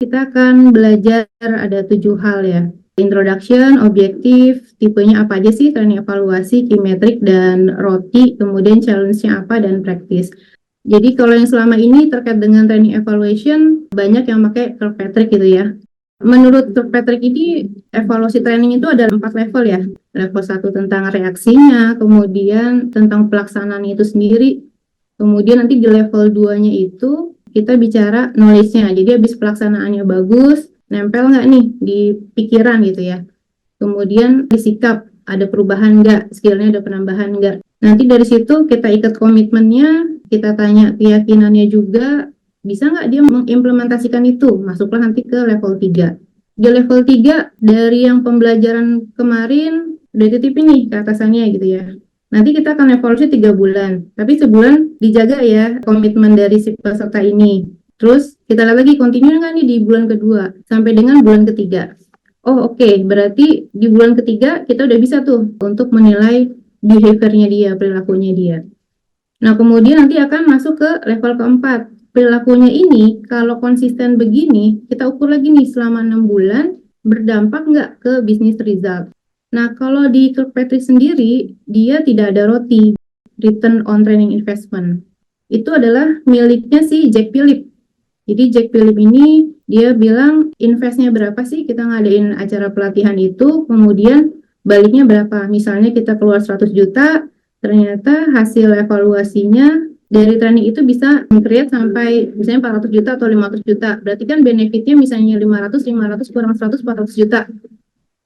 kita akan belajar ada 7 hal ya. Introduction, objektif, tipenya apa aja sih, training evaluasi, key metric, dan ROTI, kemudian challenge-nya apa, dan practice. Jadi kalau yang selama ini terkait dengan training evaluation, banyak yang pakai Kirkpatrick gitu ya. Menurut Kirkpatrick ini, evaluasi training itu ada 4 level ya. Level 1 tentang reaksinya, kemudian tentang pelaksanaan itu sendiri, kemudian nanti di level 2-nya itu kita bicara knowledge-nya. Jadi habis pelaksanaannya bagus, nempel nggak nih di pikiran gitu ya. Kemudian di sikap, ada perubahan nggak, skillnya ada penambahan nggak. Nanti dari situ kita ikat komitmennya, kita tanya keyakinannya juga, bisa nggak dia mengimplementasikan itu, masuklah nanti ke level 3. Di level 3, dari yang pembelajaran kemarin, udah titipin nih ke atasannya gitu ya. Nanti kita akan evaluasi 3 bulan, tapi sebulan dijaga ya komitmen dari si peserta ini. Terus kita lihat lagi continue nggak nih di bulan kedua sampai dengan bulan ketiga. Oh oke, berarti di bulan ketiga kita udah bisa tuh untuk menilai behavior-nya dia, perilakunya dia. Nah kemudian nanti akan masuk ke level keempat. Perilakunya ini kalau konsisten begini, kita ukur lagi nih selama 6 bulan berdampak nggak ke bisnis result. Nah kalau di Kirkpatrick sendiri, dia tidak ada ROTI, Return on Training Investment. Itu adalah miliknya si Jack Philip. Jadi Jack Philip ini dia bilang investnya berapa sih kita ngadain acara pelatihan itu, kemudian baliknya berapa. Misalnya kita keluar 100 juta, ternyata hasil evaluasinya dari training itu bisa create sampai misalnya 400 juta atau 500 juta. Berarti kan benefitnya misalnya 500 kurang 100, 400 juta.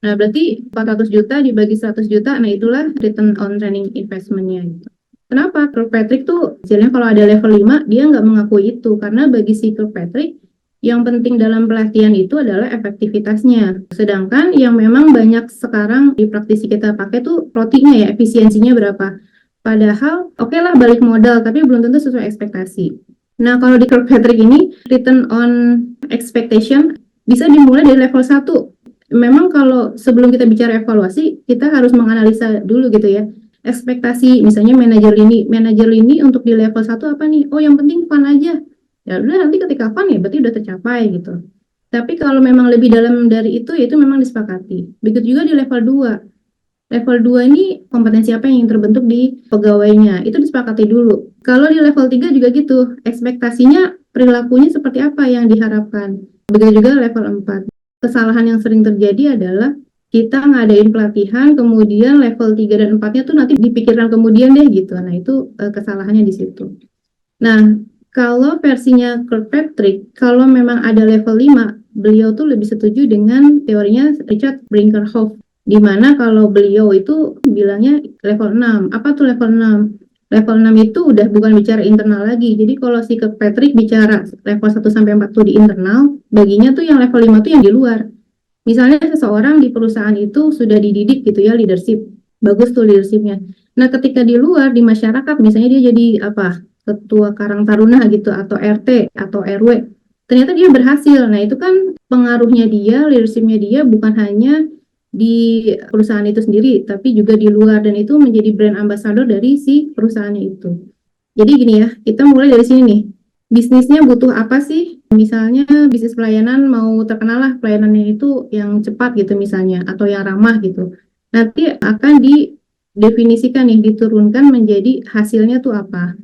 Nah berarti 400 juta dibagi 100 juta, nah itulah return on training investment-nya gitu. Kenapa? Kirkpatrick tuh hasilnya kalau ada level 5, dia nggak mengakui itu. Karena bagi si Kirkpatrick, yang penting dalam pelatihan itu adalah efektivitasnya. Sedangkan yang memang banyak sekarang di praktisi kita pakai tuh ROTI-nya ya, efisiensinya berapa. Padahal, oke lah balik modal, tapi belum tentu sesuai ekspektasi. Nah, kalau di Kirkpatrick ini, return on expectation bisa dimulai dari level 1. Memang kalau sebelum kita bicara evaluasi, kita harus menganalisa dulu gitu ya. Ekspektasi misalnya manajer ini untuk di level 1 apa nih? Oh yang penting fun aja. Ya udah nanti ketika fun ya berarti udah tercapai gitu. Tapi kalau memang lebih dalam dari itu ya itu memang disepakati. Begitu juga di level 2. Level 2 ini kompetensi apa yang terbentuk di pegawainya. Itu disepakati dulu. Kalau di level 3 juga gitu. Ekspektasinya perilakunya seperti apa yang diharapkan. Begitu juga level 4. Kesalahan yang sering terjadi adalah kita ngadain pelatihan, kemudian level 3 dan 4-nya tuh nanti dipikirkan kemudian deh gitu. Nah, itu kesalahannya di situ. Nah, kalau versinya Kirkpatrick, kalau memang ada level 5, beliau tuh lebih setuju dengan teorinya Richard Brinkerhoff, di mana kalau beliau itu bilangnya level 6. Apa tuh level 6? Level 6 itu udah bukan bicara internal lagi. Jadi kalau si Kirkpatrick bicara level 1 sampai 4 tuh di internal, baginya tuh yang level 5 tuh yang di luar. Misalnya seseorang di perusahaan itu sudah dididik gitu ya leadership, bagus tuh leadershipnya. Nah ketika di luar di masyarakat misalnya dia jadi apa ketua Karang Taruna gitu atau RT atau RW, ternyata dia berhasil. Nah itu kan pengaruhnya dia, leadershipnya dia bukan hanya di perusahaan itu sendiri, tapi juga di luar dan itu menjadi brand ambassador dari si perusahaannya itu. Jadi gini ya, kita mulai dari sini nih. Bisnisnya butuh apa sih? Misalnya bisnis pelayanan mau terkenal lah pelayanannya itu yang cepat gitu misalnya atau yang ramah gitu. Nanti akan didefinisikan nih, diturunkan menjadi hasilnya tuh apa.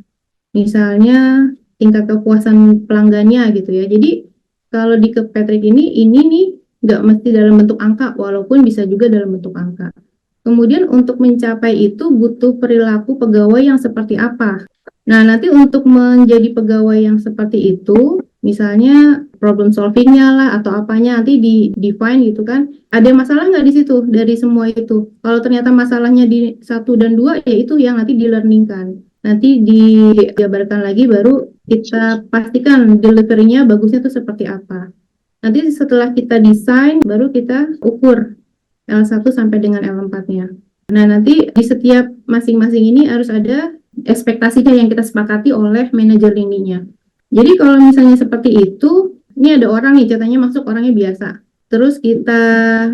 Misalnya tingkat kepuasan pelanggannya gitu ya. Jadi kalau di Kirkpatrick ini nih nggak mesti dalam bentuk angka walaupun bisa juga dalam bentuk angka. Kemudian untuk mencapai itu butuh perilaku pegawai yang seperti apa. Nah, nanti untuk menjadi pegawai yang seperti itu, misalnya problem solving-nya lah atau apanya nanti di-define gitu kan. Ada masalah nggak di situ dari semua itu? Kalau ternyata masalahnya di 1 dan 2, ya itu yang nanti di-learning-kan. Nanti dijabarkan lagi baru kita pastikan delivery-nya bagusnya itu seperti apa. Nanti setelah kita desain, baru kita ukur L1 sampai dengan L4-nya. Nah, nanti di setiap masing-masing ini harus ada ekspektasinya yang kita sepakati oleh manajer lininya. Jadi kalau misalnya seperti itu, ini ada orang nih ceritanya masuk orangnya biasa. Terus kita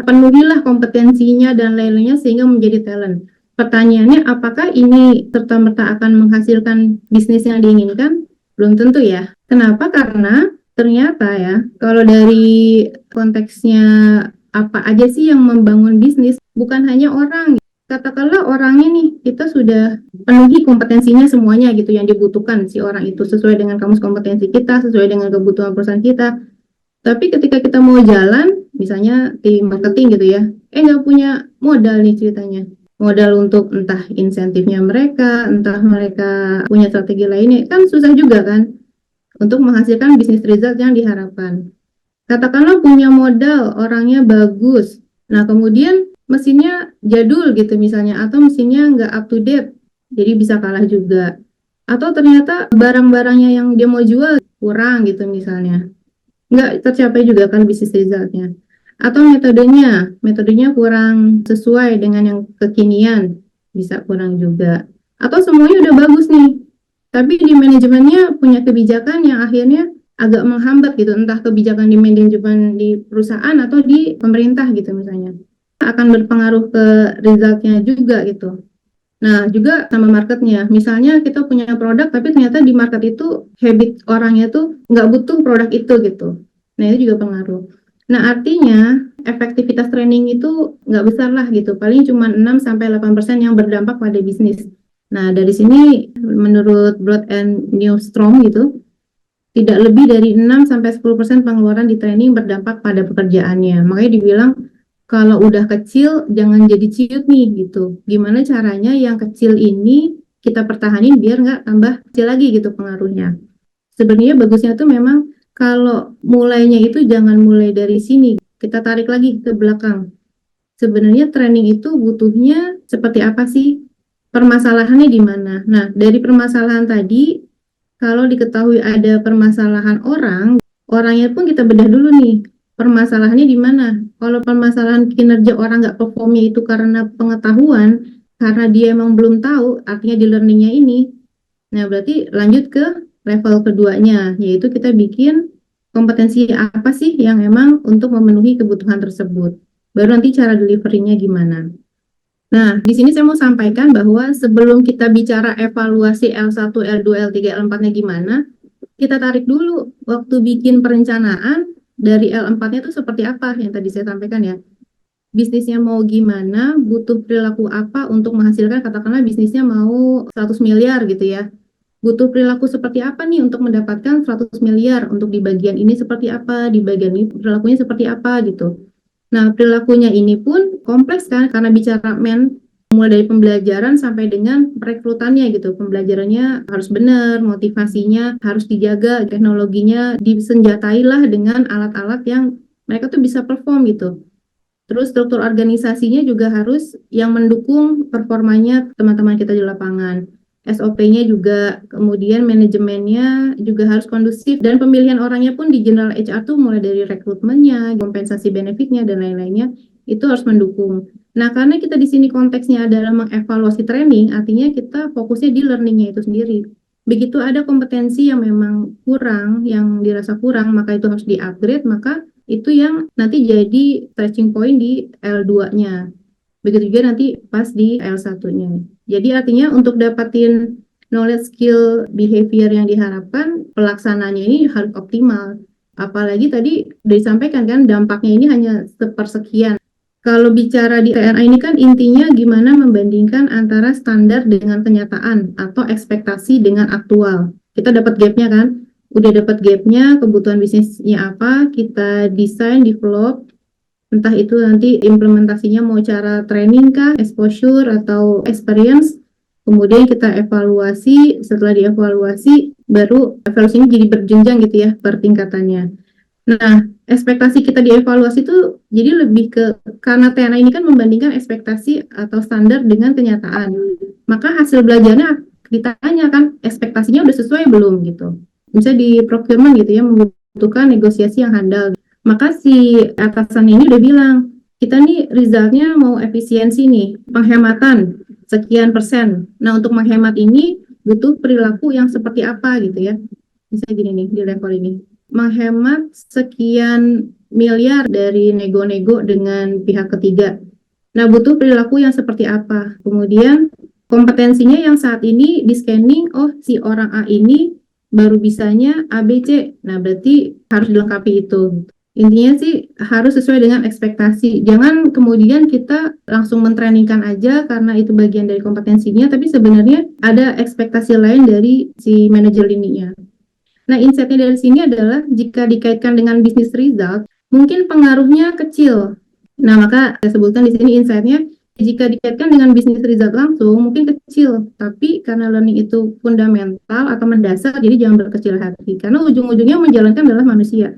penuhilah kompetensinya dan lain-lainnya sehingga menjadi talent. Pertanyaannya apakah ini serta-merta akan menghasilkan bisnis yang diinginkan? Belum tentu ya. Kenapa? Karena Ternyata ya, kalau dari konteksnya apa aja sih yang membangun bisnis, bukan hanya orang. Katakanlah orangnya nih, kita sudah penuhi kompetensinya semuanya gitu yang dibutuhkan si orang itu sesuai dengan kamus kompetensi kita, sesuai dengan kebutuhan perusahaan kita. Tapi ketika kita mau jalan, misalnya tim marketing gitu ya, nggak punya modal nih ceritanya. Modal untuk entah insentifnya mereka, entah mereka punya strategi lainnya, kan susah juga kan untuk menghasilkan bisnis result yang diharapkan. Katakanlah punya modal, orangnya bagus. Nah, kemudian mesinnya jadul gitu misalnya, atau mesinnya nggak up to date, jadi bisa kalah juga. Atau ternyata barang-barangnya yang dia mau jual kurang gitu misalnya, nggak tercapai juga kan bisnis resultnya. Atau metodenya kurang sesuai dengan yang kekinian, bisa kurang juga. Atau semuanya udah bagus nih, tapi di manajemennya punya kebijakan yang akhirnya agak menghambat gitu, entah kebijakan di manajemen di perusahaan atau di pemerintah gitu misalnya. Akan berpengaruh ke resultnya juga gitu. Nah, juga sama marketnya. Misalnya kita punya produk, tapi ternyata di market itu habit orangnya tuh nggak butuh produk itu gitu. Nah, itu juga pengaruh. Nah, artinya efektivitas training itu nggak besar lah gitu. Paling cuma 6-8% yang berdampak pada bisnis. Nah, dari sini menurut Broad and Newstrom gitu, tidak lebih dari 6-10% pengeluaran di training berdampak pada pekerjaannya. Makanya dibilang kalau udah kecil jangan jadi ciut nih gitu. Gimana caranya yang kecil ini kita pertahanin biar nggak tambah kecil lagi gitu pengaruhnya. Sebenarnya bagusnya tuh memang kalau mulainya itu jangan mulai dari sini. Kita tarik lagi ke belakang. Sebenarnya training itu butuhnya seperti apa sih? Permasalahannya di mana? Nah, dari permasalahan tadi, kalau diketahui ada permasalahan orangnya pun kita bedah dulu nih. Permasalahannya di mana? Kalau permasalahan kinerja orang nggak performnya itu karena pengetahuan, karena dia emang belum tahu, artinya di learningnya ini. Nah, berarti lanjut ke level keduanya, yaitu kita bikin kompetensi apa sih yang emang untuk memenuhi kebutuhan tersebut. Baru nanti cara delivery-nya gimana. Nah, di sini saya mau sampaikan bahwa sebelum kita bicara evaluasi L1, L2, L3, L4-nya gimana, kita tarik dulu waktu bikin perencanaan dari L4-nya itu seperti apa yang tadi saya sampaikan ya. Bisnisnya mau gimana, butuh perilaku apa untuk menghasilkan, katakanlah bisnisnya mau 100 miliar gitu ya. Butuh perilaku seperti apa nih untuk mendapatkan 100 miliar, untuk di bagian ini seperti apa, di bagian ini perilakunya seperti apa gitu. Nah, perilakunya ini pun kompleks kan, karena bicara mulai dari pembelajaran sampai dengan perekrutannya gitu. Pembelajarannya harus benar, motivasinya harus dijaga, teknologinya disenjatailah dengan alat-alat yang mereka tuh bisa perform gitu. Terus struktur organisasinya juga harus yang mendukung performanya teman-teman kita di lapangan. SOP-nya juga, kemudian manajemennya juga harus kondusif, dan pemilihan orangnya pun di general HR tuh mulai dari rekrutmennya, kompensasi benefitnya, dan lain-lainnya itu harus mendukung. Nah, karena kita di sini konteksnya adalah mengevaluasi training, artinya kita fokusnya di learning-nya itu sendiri. Begitu ada kompetensi yang memang kurang, yang dirasa kurang, maka itu harus di-upgrade, maka itu yang nanti jadi stretching point di L2-nya. Begitu juga nanti pas di L1-nya. Jadi artinya untuk dapatin knowledge, skill, behavior yang diharapkan, pelaksanaannya ini harus optimal. Apalagi tadi udah disampaikan kan, dampaknya ini hanya sepersekian. Kalau bicara di TNA ini kan intinya gimana membandingkan antara standar dengan kenyataan atau ekspektasi dengan aktual. Kita dapat gap-nya kan? Udah dapat gap-nya, kebutuhan bisnisnya apa, kita desain, develop, entah itu nanti implementasinya mau cara training kah, exposure atau experience, kemudian kita evaluasi, setelah dievaluasi, baru evaluasinya jadi berjenjang gitu ya, per tingkatannya. Nah, ekspektasi kita dievaluasi itu jadi lebih ke, karena TNA ini kan membandingkan ekspektasi atau standar dengan kenyataan, maka hasil belajarnya ditanya kan, ekspektasinya udah sesuai belum gitu. Misalnya di procurement gitu ya, membutuhkan negosiasi yang handal. Maka si atasan ini udah bilang, kita nih resultnya mau efisiensi nih, penghematan sekian persen. Nah, untuk menghemat ini butuh perilaku yang seperti apa gitu ya. Misalnya gini nih, di level ini. Menghemat sekian miliar dari nego-nego dengan pihak ketiga. Nah, butuh perilaku yang seperti apa. Kemudian kompetensinya yang saat ini di scanning, oh si orang A ini baru bisanya A, B, C. Nah, berarti harus dilengkapi itu. Intinya sih harus sesuai dengan ekspektasi. Jangan kemudian kita langsung mentrainingkan aja karena itu bagian dari kompetensinya, tapi sebenarnya ada ekspektasi lain dari si manajer lininya. Nah, insight-nya dari sini adalah jika dikaitkan dengan bisnis result, mungkin pengaruhnya kecil. Nah, maka saya sebutkan di sini insight-nya, jika dikaitkan dengan bisnis result langsung, mungkin kecil. Tapi karena learning itu fundamental atau mendasar, jadi jangan berkecil hati. Karena ujung-ujungnya menjalankan adalah manusia.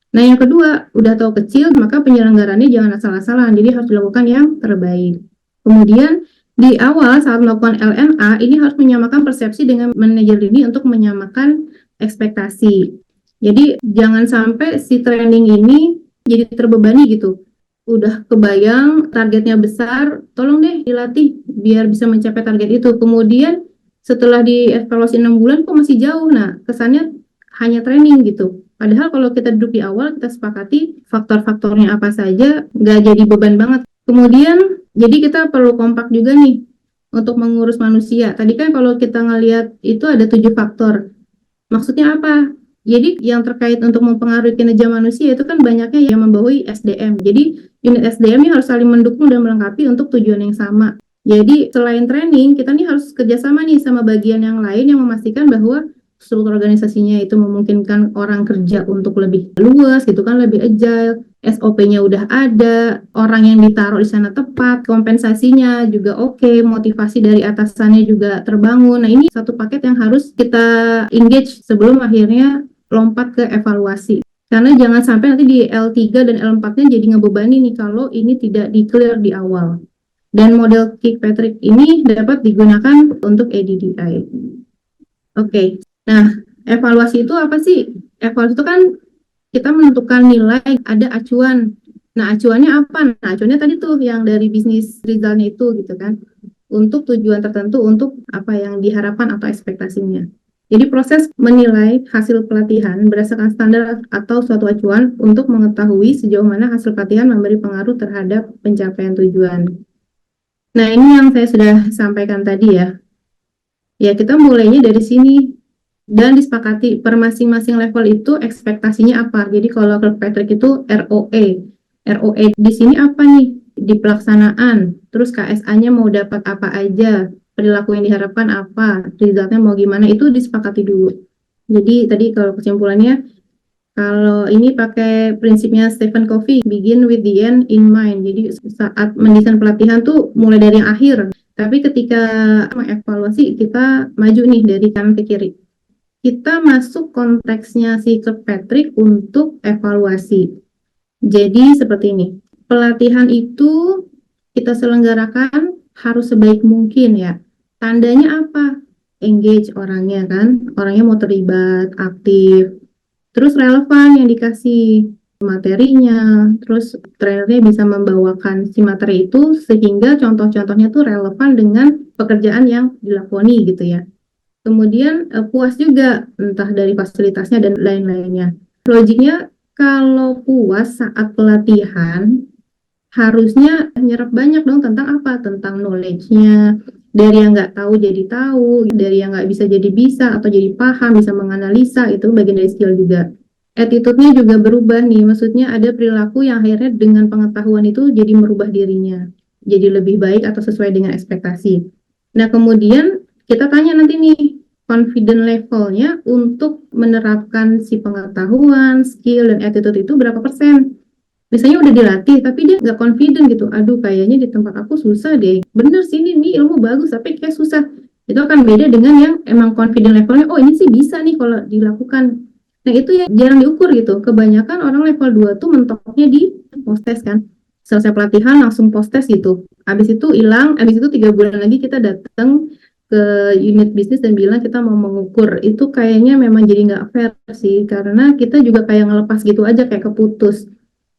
Nah, yang kedua, udah tahu kecil, maka penyelenggarannya jangan asal-asalan. Jadi harus dilakukan yang terbaik. Kemudian, di awal saat melakukan LNA, ini harus menyamakan persepsi dengan manajer ini untuk menyamakan ekspektasi. Jadi jangan sampai si training ini jadi terbebani gitu. Udah kebayang targetnya besar, tolong deh dilatih biar bisa mencapai target itu. Kemudian setelah dievaluasi 6 bulan kok masih jauh. Nah, kesannya hanya training gitu. Padahal kalau kita duduk di awal, kita sepakati faktor-faktornya apa saja, nggak jadi beban banget. Kemudian, jadi kita perlu kompak juga nih untuk mengurus manusia. Tadi kan kalau kita ngelihat itu ada 7 faktor. Maksudnya apa? Jadi yang terkait untuk mempengaruhi kinerja manusia itu kan banyaknya yang membawahi SDM. Jadi unit SDM ini harus saling mendukung dan melengkapi untuk tujuan yang sama. Jadi selain training, kita nih harus kerjasama nih sama bagian yang lain yang memastikan bahwa struktur organisasinya itu memungkinkan orang kerja untuk lebih luas, gitu kan, lebih agile, SOP-nya udah ada, orang yang ditaruh di sana tepat, kompensasinya juga oke, motivasi dari atasannya juga terbangun. Nah, ini satu paket yang harus kita engage sebelum akhirnya lompat ke evaluasi. Karena jangan sampai nanti di L3 dan L4-nya jadi ngebebani nih kalau ini tidak di-clear di awal. Dan model Kirkpatrick ini dapat digunakan untuk ADDI. Oke. Nah, evaluasi itu apa sih? Evaluasi itu kan kita menentukan nilai, ada acuan. Nah, acuannya apa? Nah, acuannya tadi tuh yang dari bisnis resultnya itu gitu kan. Untuk tujuan tertentu, untuk apa yang diharapkan atau ekspektasinya. Jadi proses menilai hasil pelatihan berdasarkan standar atau suatu acuan untuk mengetahui sejauh mana hasil pelatihan memberi pengaruh terhadap pencapaian tujuan. Nah, ini yang saya sudah sampaikan tadi ya. Ya, kita mulainya dari sini dan disepakati per masing-masing level itu ekspektasinya apa. Jadi kalau Kirkpatrick itu ROE. ROE di sini apa nih? Di pelaksanaan. Terus KSA-nya mau dapat apa aja? Perilaku yang diharapkan apa? Resultnya mau gimana? Itu disepakati dulu. Jadi tadi kalau kesimpulannya, kalau ini pakai prinsipnya Stephen Covey, begin with the end in mind. Jadi saat mendesain pelatihan tuh mulai dari yang akhir. Tapi ketika mengevaluasi, kita maju nih dari kanan ke kiri. Kita masuk konteksnya si Kirkpatrick untuk evaluasi. Jadi seperti ini. Pelatihan itu kita selenggarakan harus sebaik mungkin ya. Tandanya apa? Engage orangnya kan. Orangnya mau terlibat, aktif. Terus relevan yang dikasih materinya, terus trainernya bisa membawakan si materi itu sehingga contoh-contohnya tuh relevan dengan pekerjaan yang dilakoni gitu ya. Kemudian puas juga entah dari fasilitasnya dan lain-lainnya. Logiknya kalau puas saat pelatihan harusnya nyerap banyak dong tentang apa? Tentang knowledge-nya. Dari yang nggak tahu jadi tahu, dari yang nggak bisa jadi bisa, atau jadi paham, bisa menganalisa, itu bagian dari skill juga. Attitude-nya juga berubah nih, maksudnya ada perilaku yang akhirnya dengan pengetahuan itu jadi merubah dirinya. Jadi lebih baik atau sesuai dengan ekspektasi. Nah, kemudian kita tanya nanti nih, confident levelnya untuk menerapkan si pengetahuan, skill, dan attitude itu berapa persen? Misalnya udah dilatih, tapi dia nggak confident gitu. Aduh, kayaknya di tempat aku susah deh. Bener sih, ini ilmu bagus, tapi kayak susah. Itu akan beda dengan yang emang confident levelnya, oh ini sih bisa nih kalau dilakukan. Nah, itu yang jarang diukur gitu. Kebanyakan orang level 2 tuh mentoknya di post-test kan. Selesai pelatihan langsung post-test gitu. Habis itu hilang, habis itu 3 bulan lagi kita datang ke unit bisnis dan bilang kita mau mengukur. Itu kayaknya memang jadi nggak fair sih. Karena kita juga kayak ngelepas gitu aja, kayak keputus.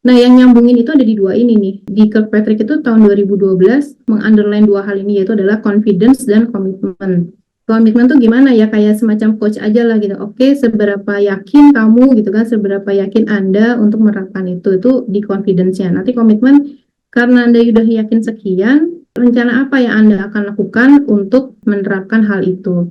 Nah, yang nyambungin itu ada di dua ini nih. Di Kirkpatrick itu tahun 2012 meng-underline dua hal ini, yaitu adalah confidence dan komitmen. Komitmen tuh gimana ya, kayak semacam coach aja lah gitu. Oke, seberapa yakin kamu gitu kan, seberapa yakin Anda untuk menerapkan itu di confidence-nya. Nanti komitmen, karena Anda sudah yakin sekian, rencana apa yang Anda akan lakukan untuk menerapkan hal itu.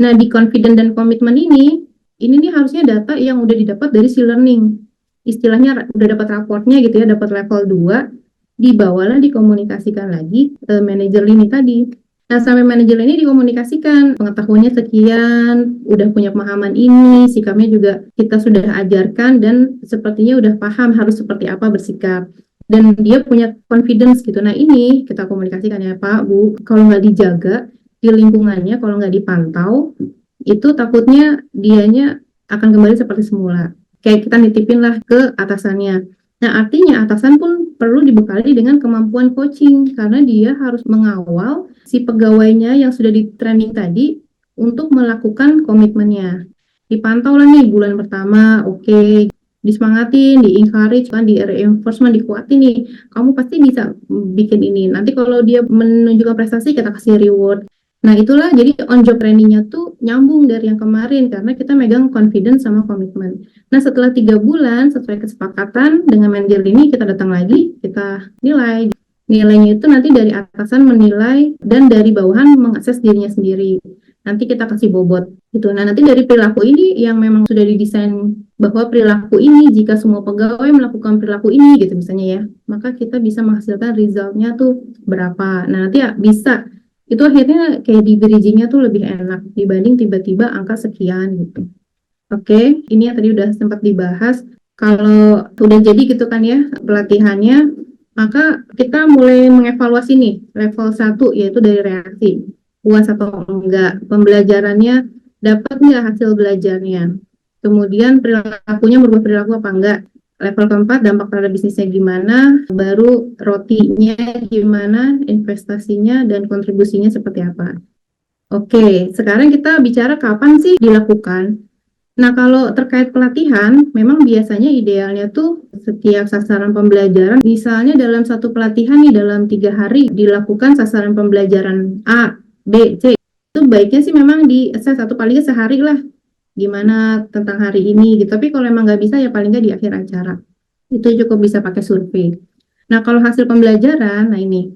Nah, di confident dan komitmen ini nih harusnya data yang udah didapat dari si learning. Istilahnya udah dapat raportnya gitu ya, dapat level 2, dibawalah dikomunikasikan lagi ke manajer ini tadi. Nah, sampai manajer ini dikomunikasikan, pengetahuannya sekian, udah punya pemahaman ini, sikapnya juga kita sudah ajarkan dan sepertinya udah paham harus seperti apa bersikap. Dan dia punya confidence gitu. Nah, ini kita komunikasikan ya Pak, Bu, kalau nggak dijaga di lingkungannya, kalau nggak dipantau, itu takutnya dianya akan kembali seperti semula. Kayak kita nitipin lah ke atasannya. Nah, artinya atasan pun perlu dibekali dengan kemampuan coaching karena dia harus mengawal si pegawainya yang sudah di training tadi untuk melakukan komitmennya. Dipantau lah nih bulan pertama, oke, disemangatin, di-encourage kan, di-reinforcement, dikuatin nih. Kamu pasti bisa bikin ini. Nanti kalau dia menunjukkan prestasi, kita kasih reward. Nah, itulah jadi on job trainingnya tuh nyambung dari yang kemarin karena kita megang confidence sama komitmen. Nah, setelah 3 bulan sesuai kesepakatan dengan manajer ini kita datang lagi, kita nilai. Nilainya itu nanti dari atasan menilai dan dari bawahan mengakses dirinya sendiri. Nanti kita kasih bobot gitu. Nah, nanti dari perilaku ini yang memang sudah didesain bahwa perilaku ini jika semua pegawai melakukan perilaku ini gitu misalnya ya, maka kita bisa menghasilkan resultnya tuh berapa. Nah, nanti ya bisa itu akhirnya kayak di bridging-nya tuh lebih enak dibanding tiba-tiba angka sekian gitu. Oke, ini yang tadi udah sempat dibahas. Kalau udah jadi gitu kan ya pelatihannya, maka kita mulai mengevaluasi nih level 1 yaitu dari reaksi. Puas atau enggak, pembelajarannya dapat nggak hasil belajarnya. Kemudian perilakunya berubah perilaku apa enggak. Level keempat, dampak terhadap bisnisnya gimana, baru rotinya gimana, investasinya, dan kontribusinya seperti apa. Oke, sekarang kita bicara kapan sih dilakukan. Nah, kalau terkait pelatihan, memang biasanya idealnya tuh setiap sasaran pembelajaran, misalnya dalam satu pelatihan nih, dalam 3 hari dilakukan sasaran pembelajaran A, B, C. Itu baiknya sih memang di-assess satu paling nggak sehari lah, gimana tentang hari ini gitu. Tapi kalau emang nggak bisa ya paling nggak di akhir acara. Itu cukup bisa pakai survei. Nah, kalau hasil pembelajaran, nah ini.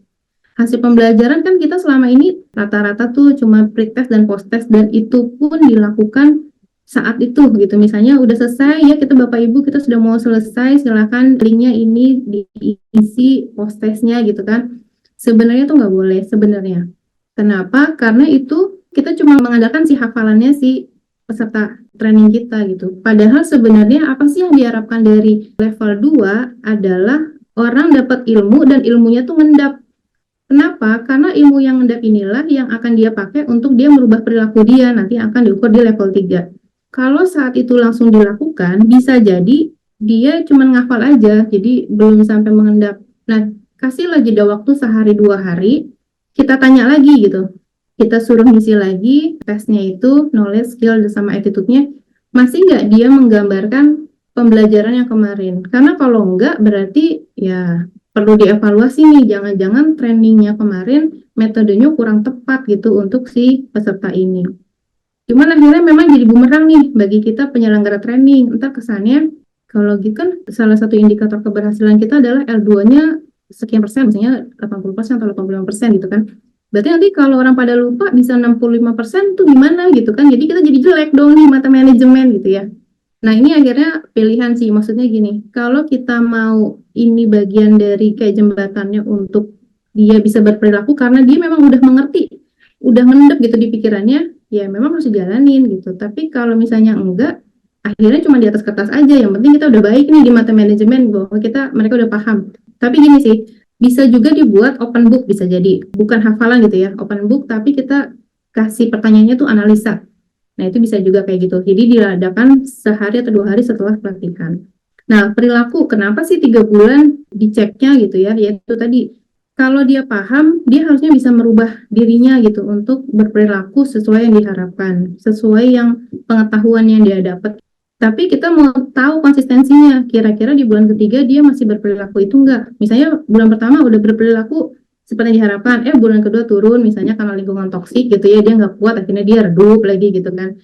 Hasil pembelajaran kan kita selama ini rata-rata tuh cuma pretest dan post-test dan itu pun dilakukan saat itu gitu. Misalnya udah selesai ya kita Bapak Ibu kita sudah mau selesai silakan linknya ini diisi post-testnya gitu kan. Sebenarnya tuh nggak boleh sebenarnya. Kenapa? Karena itu kita cuma mengandalkan si hafalannya si peserta training kita gitu. Padahal sebenarnya apa sih yang diharapkan dari level 2 adalah orang dapat ilmu dan ilmunya tuh ngendap. Kenapa? Karena ilmu yang ngendap inilah yang akan dia pakai untuk dia merubah perilaku dia, nanti akan diukur di level 3. Kalau saat itu langsung dilakukan, bisa jadi dia cuma ngafal aja, jadi belum sampai mengendap. Nah, kasihlah jeda waktu sehari 2 hari, kita tanya lagi gitu. Kita suruh ngisi lagi tesnya itu, knowledge, skill, sama attitude-nya, masih nggak dia menggambarkan pembelajaran yang kemarin. Karena kalau enggak, berarti ya perlu dievaluasi nih, jangan-jangan trainingnya kemarin metodenya kurang tepat gitu untuk si peserta ini. Cuman akhirnya memang jadi bumerang nih bagi kita penyelenggara training. Entar kesannya kalau gitu kan salah satu indikator keberhasilan kita adalah L2-nya sekian persen, misalnya 80% atau 85% gitu kan. Berarti nanti kalau orang pada lupa bisa 65% tuh gimana gitu kan. Jadi kita jadi jelek dong nih mata manajemen gitu ya. Nah, ini akhirnya pilihan sih, maksudnya gini, kalau kita mau ini bagian dari kayak jembatannya untuk dia bisa berperilaku karena dia memang udah mengerti, udah ngendep gitu di pikirannya, ya memang harus dijalanin gitu. Tapi kalau misalnya enggak, akhirnya cuma di atas kertas aja, yang penting kita udah baik nih di mata manajemen, bahwa mereka udah paham. Tapi gini sih, bisa juga dibuat open book, bisa jadi, bukan hafalan gitu ya, open book, tapi kita kasih pertanyaannya tuh analisa. Nah, itu bisa juga kayak gitu. Jadi diadakan sehari atau 2 hari setelah pelatihan. Nah, perilaku, kenapa sih 3 bulan diceknya gitu ya? Yaitu tadi, kalau dia paham, dia harusnya bisa merubah dirinya gitu untuk berperilaku sesuai yang diharapkan, sesuai yang pengetahuan yang dia dapat. Tapi kita mau tahu konsistensinya, kira-kira di bulan ketiga dia masih berperilaku itu enggak? Misalnya bulan pertama udah berperilaku seperti yang diharapkan, bulan kedua turun misalnya karena lingkungan toksik gitu ya, dia nggak kuat, akhirnya dia redup lagi gitu kan.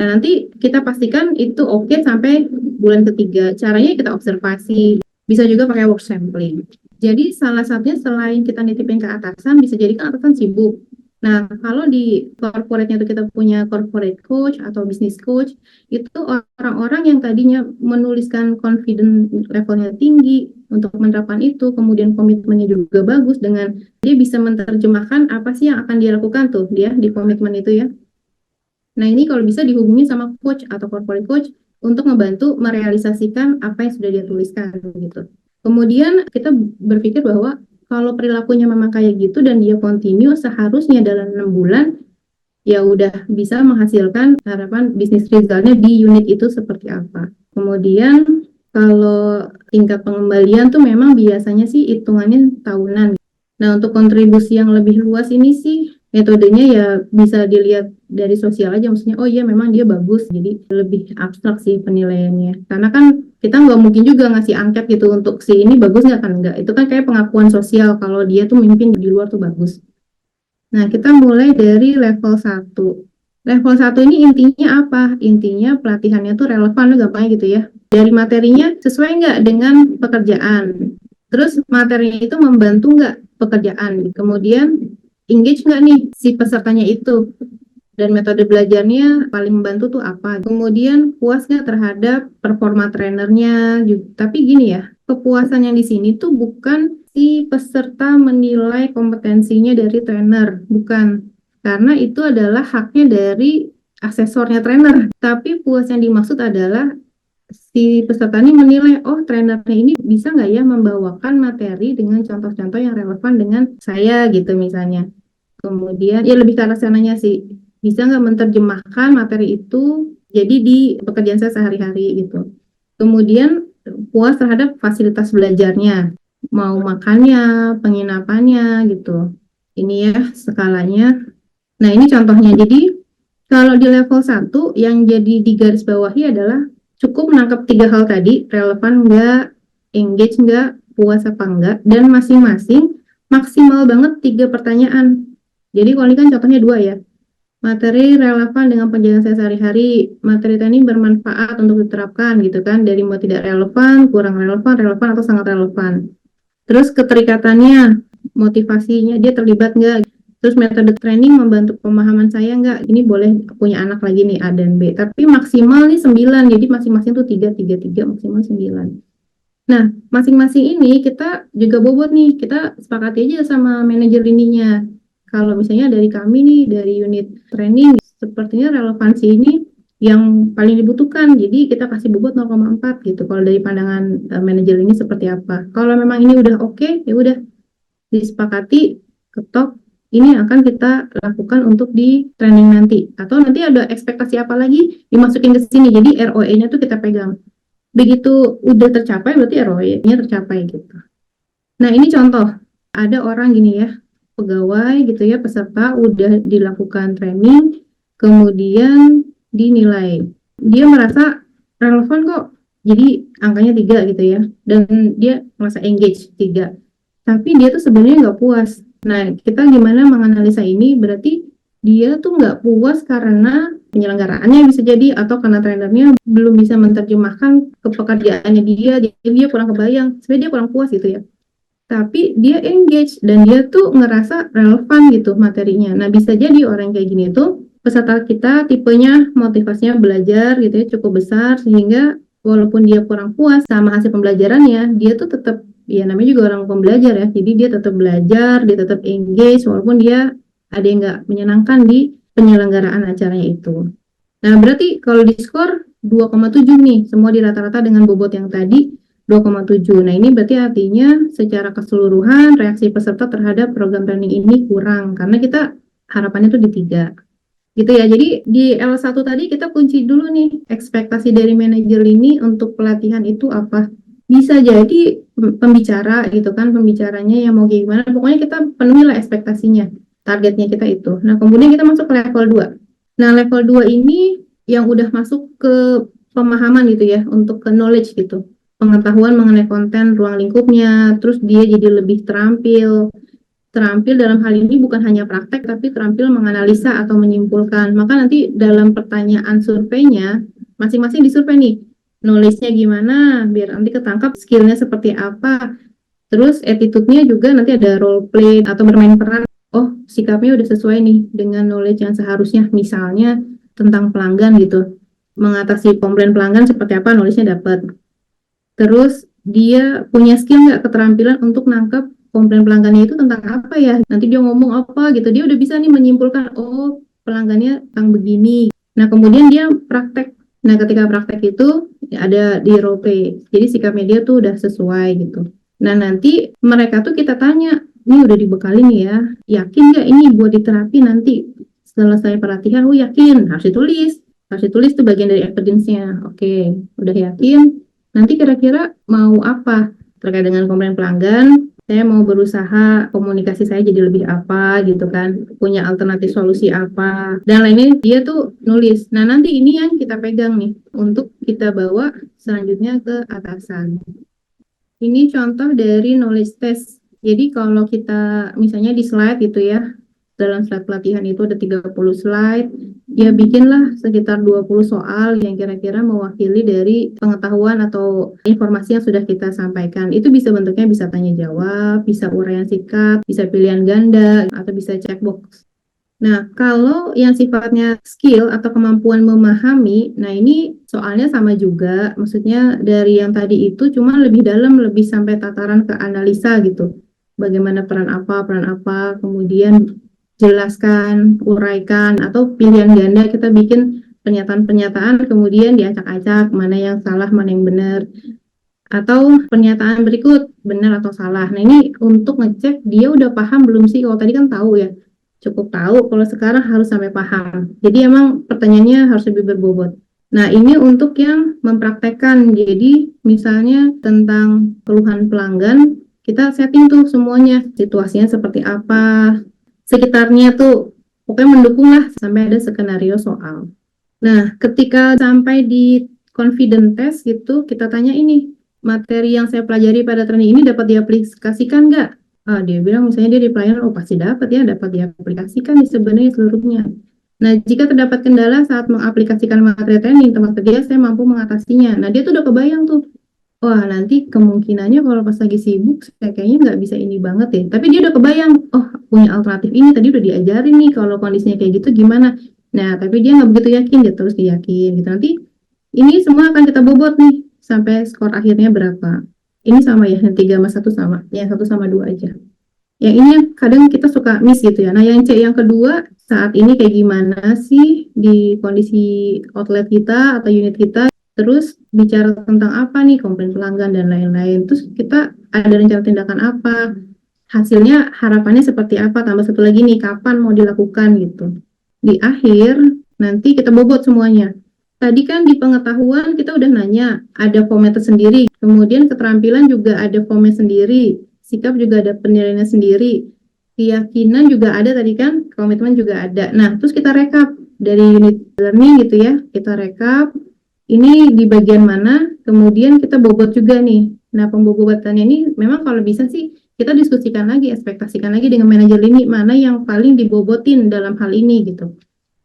Nah, nanti kita pastikan itu oke sampai bulan ketiga. Caranya kita observasi, bisa juga pakai work sampling. Jadi salah satunya selain kita nitipin ke atasan, bisa jadi kan atasan sibuk. Nah, kalau di corporate-nya itu kita punya corporate coach atau business coach, itu orang-orang yang tadinya menuliskan confident levelnya tinggi untuk menerapkan itu, kemudian komitmennya juga bagus dengan dia bisa menerjemahkan apa sih yang akan dia lakukan tuh dia di komitmen itu ya. Nah, ini kalau bisa dihubungi sama coach atau corporate coach untuk membantu merealisasikan apa yang sudah dia tuliskan gitu. Kemudian kita berpikir bahwa kalau perilakunya memang kayak gitu dan dia continue, seharusnya dalam 6 bulan ya udah bisa menghasilkan harapan bisnis resultnya di unit itu seperti apa. Kemudian kalau tingkat pengembalian tuh memang biasanya sih hitungannya tahunan. Nah, untuk kontribusi yang lebih luas ini sih metodenya ya bisa dilihat dari sosial aja, maksudnya oh iya memang dia bagus, jadi lebih abstrak sih penilaiannya. Karena kan kita nggak mungkin juga ngasih angket gitu untuk si ini bagus nggak, kan nggak. Itu kan kayak pengakuan sosial kalau dia tuh memimpin di luar tuh bagus. Nah, kita mulai dari level 1. Level 1 ini intinya apa? Intinya pelatihannya tuh relevan, gampangnya gitu ya. Dari materinya sesuai nggak dengan pekerjaan. Terus materinya itu membantu nggak pekerjaan. Kemudian engage nggak nih si pesertanya itu. Dan metode belajarnya paling membantu tuh apa. Kemudian puas nggak terhadap performa trainernya. Tapi gini ya, kepuasan yang di sini tuh bukan si peserta menilai kompetensinya dari trainer, bukan. Karena itu adalah haknya dari asesornya trainer. Tapi puas yang dimaksud adalah si peserta ini menilai, oh trainernya ini bisa nggak ya membawakan materi dengan contoh-contoh yang relevan dengan saya gitu misalnya. Kemudian ya lebih ke arah sananya sih, bisa nggak menerjemahkan materi itu jadi di pekerjaan saya sehari-hari gitu. Kemudian puas terhadap fasilitas belajarnya, mau makannya, penginapannya gitu. Ini ya skalanya. Nah, ini contohnya. Jadi kalau di level 1 yang jadi di garis bawahi adalah cukup menangkap 3 hal tadi, relevan nggak, engage nggak, puas apa enggak, dan masing-masing maksimal banget 3 pertanyaan. Jadi kalau ini kan contohnya 2 ya. Materi relevan dengan penjagaan saya sehari-hari, materi teknik bermanfaat untuk diterapkan gitu kan, dari mau tidak relevan, kurang relevan, relevan atau sangat relevan. Terus keterikatannya, motivasinya dia terlibat nggak? Terus metode training membantu pemahaman saya nggak? Ini boleh punya anak lagi nih A dan B. Tapi maksimal nih 9, jadi masing-masing tuh 3, 3, 3, maksimal 9. Nah, masing-masing ini kita juga bobot nih, kita sepakati aja sama manajer lininya. Kalau misalnya dari kami nih, dari unit training, sepertinya relevansi ini yang paling dibutuhkan. Jadi kita kasih bobot 0,4 gitu. Kalau dari pandangan manajer ini seperti apa? Kalau memang ini udah oke, ya udah disepakati, ketok, ini akan kita lakukan untuk di training nanti. Atau nanti ada ekspektasi apa lagi dimasukin ke sini. Jadi ROE-nya tuh kita pegang. Begitu udah tercapai berarti ROE-nya tercapai gitu. Nah, ini contoh. Ada orang gini ya, pegawai gitu ya, peserta udah dilakukan training, kemudian dinilai. Dia merasa relevan kok, jadi angkanya 3 gitu ya, dan dia merasa engage 3. Tapi dia tuh sebenarnya nggak puas. Nah, kita gimana menganalisa ini? Berarti dia tuh nggak puas karena penyelenggaraannya bisa jadi, atau karena trainernya belum bisa menerjemahkan ke pekerjaannya dia kurang kebayang, sebenarnya dia kurang puas gitu ya. Tapi dia engage dan dia tuh ngerasa relevan gitu materinya. Nah, bisa jadi orang kayak gini tuh peserta kita tipenya motivasinya belajar gitu ya cukup besar, sehingga walaupun dia kurang puas sama hasil pembelajarannya, dia tuh tetap, ya namanya juga orang pembelajar ya, jadi dia tetap belajar, dia tetap engage walaupun dia ada yang nggak menyenangkan di penyelenggaraan acaranya itu. Nah, berarti kalau di skor 2,7 nih, semua di rata-rata dengan bobot yang tadi 2,7. Nah, ini berarti artinya secara keseluruhan reaksi peserta terhadap program training ini kurang, karena kita harapannya tuh di 3. Gitu ya. Jadi di L1 tadi kita kunci dulu nih, ekspektasi dari manajer ini untuk pelatihan itu apa. Bisa jadi pembicara gitu kan, pembicaranya yang mau gimana, pokoknya kita penuhilah ekspektasinya, targetnya kita itu. Nah, kemudian kita masuk ke level 2. Nah, level 2 ini yang udah masuk ke pemahaman gitu ya, untuk ke knowledge gitu, pengetahuan mengenai konten ruang lingkupnya, terus dia jadi lebih terampil dalam hal ini bukan hanya praktek, tapi terampil menganalisa atau menyimpulkan. Maka nanti dalam pertanyaan surveinya, masing-masing disurvei nih, knowledge-nya gimana, biar nanti ketangkap skillnya seperti apa. Terus attitude-nya juga nanti ada role play atau bermain peran. oh sikapnya udah sesuai nih dengan knowledge yang seharusnya, misalnya tentang pelanggan gitu, mengatasi komplain pelanggan seperti apa, knowledge-nya dapat. Terus dia punya skill nggak, keterampilan untuk nangkep komplain pelanggannya itu tentang apa ya. Nanti dia ngomong apa gitu, dia udah bisa nih menyimpulkan, oh pelanggannya tentang begini. Nah kemudian dia praktek. Nah ketika praktek itu ada di role play. Jadi sikapnya dia tuh udah sesuai gitu. Nah nanti mereka tuh kita tanya, ini udah dibekali nih ya, yakin nggak ini buat diterapi nanti selesai pelatihan? Oh yakin, harus ditulis. Harus ditulis tuh bagian dari evidence-nya. Oke, udah yakin. Nanti kira-kira mau apa terkait dengan komplain pelanggan? Saya mau berusaha komunikasi saya jadi lebih apa gitu kan, punya alternatif solusi apa, dan lainnya dia tuh nulis. Nah nanti ini yang kita pegang nih untuk kita bawa selanjutnya ke atasan. Ini contoh dari knowledge test. Jadi kalau kita misalnya di slide gitu ya, dalam slide pelatihan itu ada 30 slide, dia bikinlah sekitar 20 soal yang kira-kira mewakili dari pengetahuan atau informasi yang sudah kita sampaikan. Itu bisa bentuknya bisa tanya jawab, bisa uraian singkat, bisa pilihan ganda, atau bisa checkbox. Nah, kalau yang sifatnya skill atau kemampuan memahami, nah ini soalnya sama juga, maksudnya dari yang tadi itu cuma lebih dalam, lebih sampai tataran ke analisa gitu. Bagaimana peran apa, kemudian jelaskan, uraikan, atau pilihan ganda kita bikin pernyataan-pernyataan, kemudian diacak-acak, mana yang salah, mana yang benar. Atau pernyataan berikut, benar atau salah. Nah ini untuk ngecek dia udah paham belum sih, kalau tadi kan tahu ya, cukup tahu, kalau sekarang harus sampai paham. Jadi emang pertanyaannya harus lebih berbobot. Nah, ini untuk yang mempraktekkan. Jadi, misalnya tentang keluhan pelanggan, kita setting tuh semuanya. Situasinya seperti apa, sekitarnya tuh, pokoknya mendukung lah sampai ada skenario soal. Nah, ketika sampai di confident test gitu, kita tanya ini, materi yang saya pelajari pada training ini dapat diaplikasikan nggak? Dia bilang misalnya dia di pelayanan, oh pasti dapat ya, dapat diaplikasikan nih sebenarnya seluruhnya. Nah, jika terdapat kendala saat mengaplikasikan materi training tempat kerja, saya mampu mengatasinya. Nah, dia tuh udah kebayang tuh, wah nanti kemungkinannya kalau pas lagi sibuk, saya kayaknya nggak bisa ini banget ya. Tapi dia udah kebayang, oh punya alternatif ini, tadi udah diajarin nih kalau kondisinya kayak gitu gimana. Nah, tapi dia nggak begitu yakin, dia terus yakin gitu. Nanti ini semua akan kita bobot nih, sampai skor akhirnya berapa. Ini sama ya, yang 3 sama 1 sama, yang 1 sama 2 aja. Yang ini yang kadang kita suka miss gitu ya. Nah, yang C yang kedua, saat ini kayak gimana sih di kondisi outlet kita atau unit kita, terus bicara tentang apa nih, komplain pelanggan dan lain-lain. Terus kita ada rencana tindakan apa, hasilnya harapannya seperti apa, tambah satu lagi nih, kapan mau dilakukan gitu. Di akhir, nanti kita bobot semuanya. Tadi kan di pengetahuan kita udah nanya, ada format sendiri, kemudian keterampilan juga ada format sendiri, sikap juga ada penilaiannya sendiri, keyakinan juga ada tadi kan, komitmen juga ada. Nah, terus kita rekap dari unit learning gitu ya, kita rekap, ini di bagian mana, kemudian kita bobot juga nih. Nah, pembobotannya ini memang kalau bisa sih, kita diskusikan lagi, ekspektasikan lagi dengan manajer ini, mana yang paling dibobotin dalam hal ini gitu.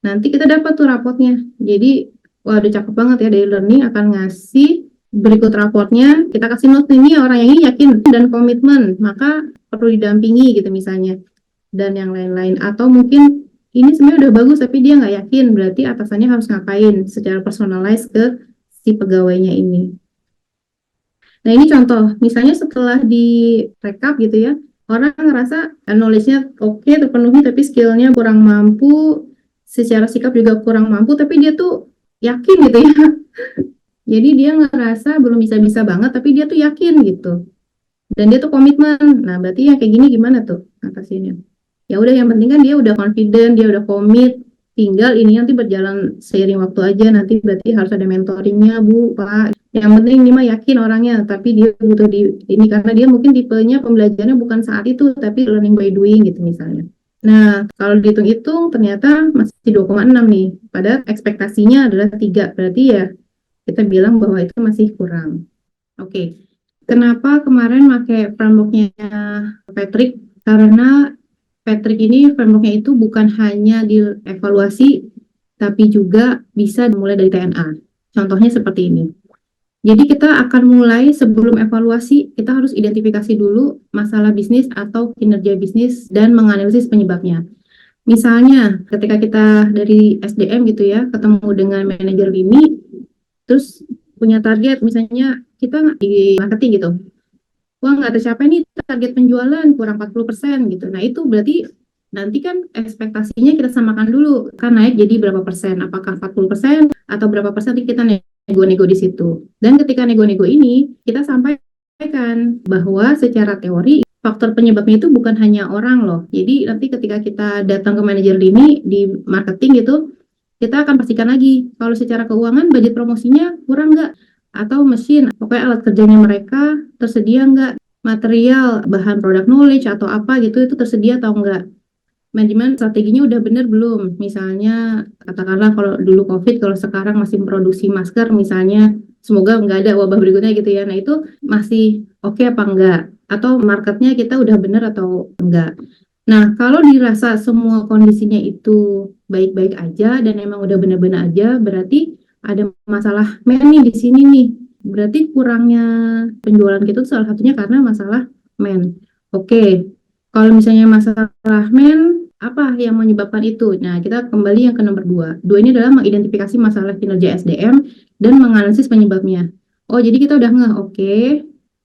Nanti kita dapat tuh rapotnya. Jadi, wah udah cakep banget ya, dari learning akan ngasih berikut raportnya, kita kasih note ini orang yang ini yakin dan komitmen, maka perlu didampingi gitu misalnya, dan yang lain-lain. Atau mungkin ini sebenarnya udah bagus tapi dia nggak yakin, berarti atasannya harus ngapain secara personalize ke si pegawainya ini. Nah ini contoh, misalnya setelah di rekap gitu ya, orang ngerasa knowledge-nya oke, terpenuhi, tapi skill-nya kurang mampu, secara sikap juga kurang mampu, tapi dia tuh yakin gitu ya. Jadi dia ngerasa belum bisa-bisa banget, tapi dia tuh yakin gitu. Dan dia tuh komitmen. Nah, berarti yang kayak gini gimana tuh atasinnya? Ya udah, yang penting kan dia udah confident, dia udah komit. Tinggal ini nanti berjalan seiring waktu aja. Nanti berarti harus ada mentoringnya, Bu, Pak. Yang penting ini mah yakin orangnya, tapi dia butuh di ini karena dia mungkin tipenya pembelajarannya bukan saat itu, tapi learning by doing gitu misalnya. Nah, kalau dihitung-hitung ternyata masih 2,6 nih. Padahal ekspektasinya adalah 3. Berarti ya kita bilang bahwa itu masih kurang. Oke. Kenapa kemarin pakai framework-nya Patrick? Karena Patrick ini framework-nya itu bukan hanya dievaluasi, tapi juga bisa dimulai dari TNA. Contohnya seperti ini. Jadi kita akan mulai sebelum evaluasi, kita harus identifikasi dulu masalah bisnis atau kinerja bisnis dan menganalisis penyebabnya. Misalnya, ketika kita dari SDM gitu ya, ketemu dengan manajer lini, terus punya target, misalnya kita di marketing gitu, wah nggak tercapai nih target penjualan, kurang 40% gitu. Nah itu berarti nanti kan ekspektasinya kita samakan dulu, kan naik jadi berapa persen, apakah 40% atau berapa persen, nanti kita nego-nego di situ. Dan ketika nego-nego ini, kita sampaikan bahwa secara teori, faktor penyebabnya itu bukan hanya orang loh. Jadi nanti ketika kita datang ke manajer lini di marketing gitu, kita akan pastikan lagi kalau secara keuangan budget promosinya kurang nggak, atau mesin, pokoknya alat kerjanya mereka tersedia nggak, material, bahan produk knowledge atau apa gitu itu tersedia atau enggak. Manajemen strateginya udah bener belum? Misalnya katakanlah kalau dulu COVID, kalau sekarang masih produksi masker misalnya, semoga nggak ada wabah berikutnya gitu ya. Nah itu masih oke apa enggak? Atau marketnya kita udah bener atau enggak? Nah kalau dirasa semua kondisinya itu baik-baik aja dan emang udah bener-bener aja, berarti ada masalah nih di sini nih. Berarti kurangnya penjualan kita salah satunya karena masalah men. Oke, kalau misalnya masalah men, apa yang menyebabkan itu? Nah, kita kembali yang ke nomor 2. Dua ini adalah mengidentifikasi masalah kinerja SDM dan menganalisis penyebabnya. Oh, jadi kita udah nggak oke.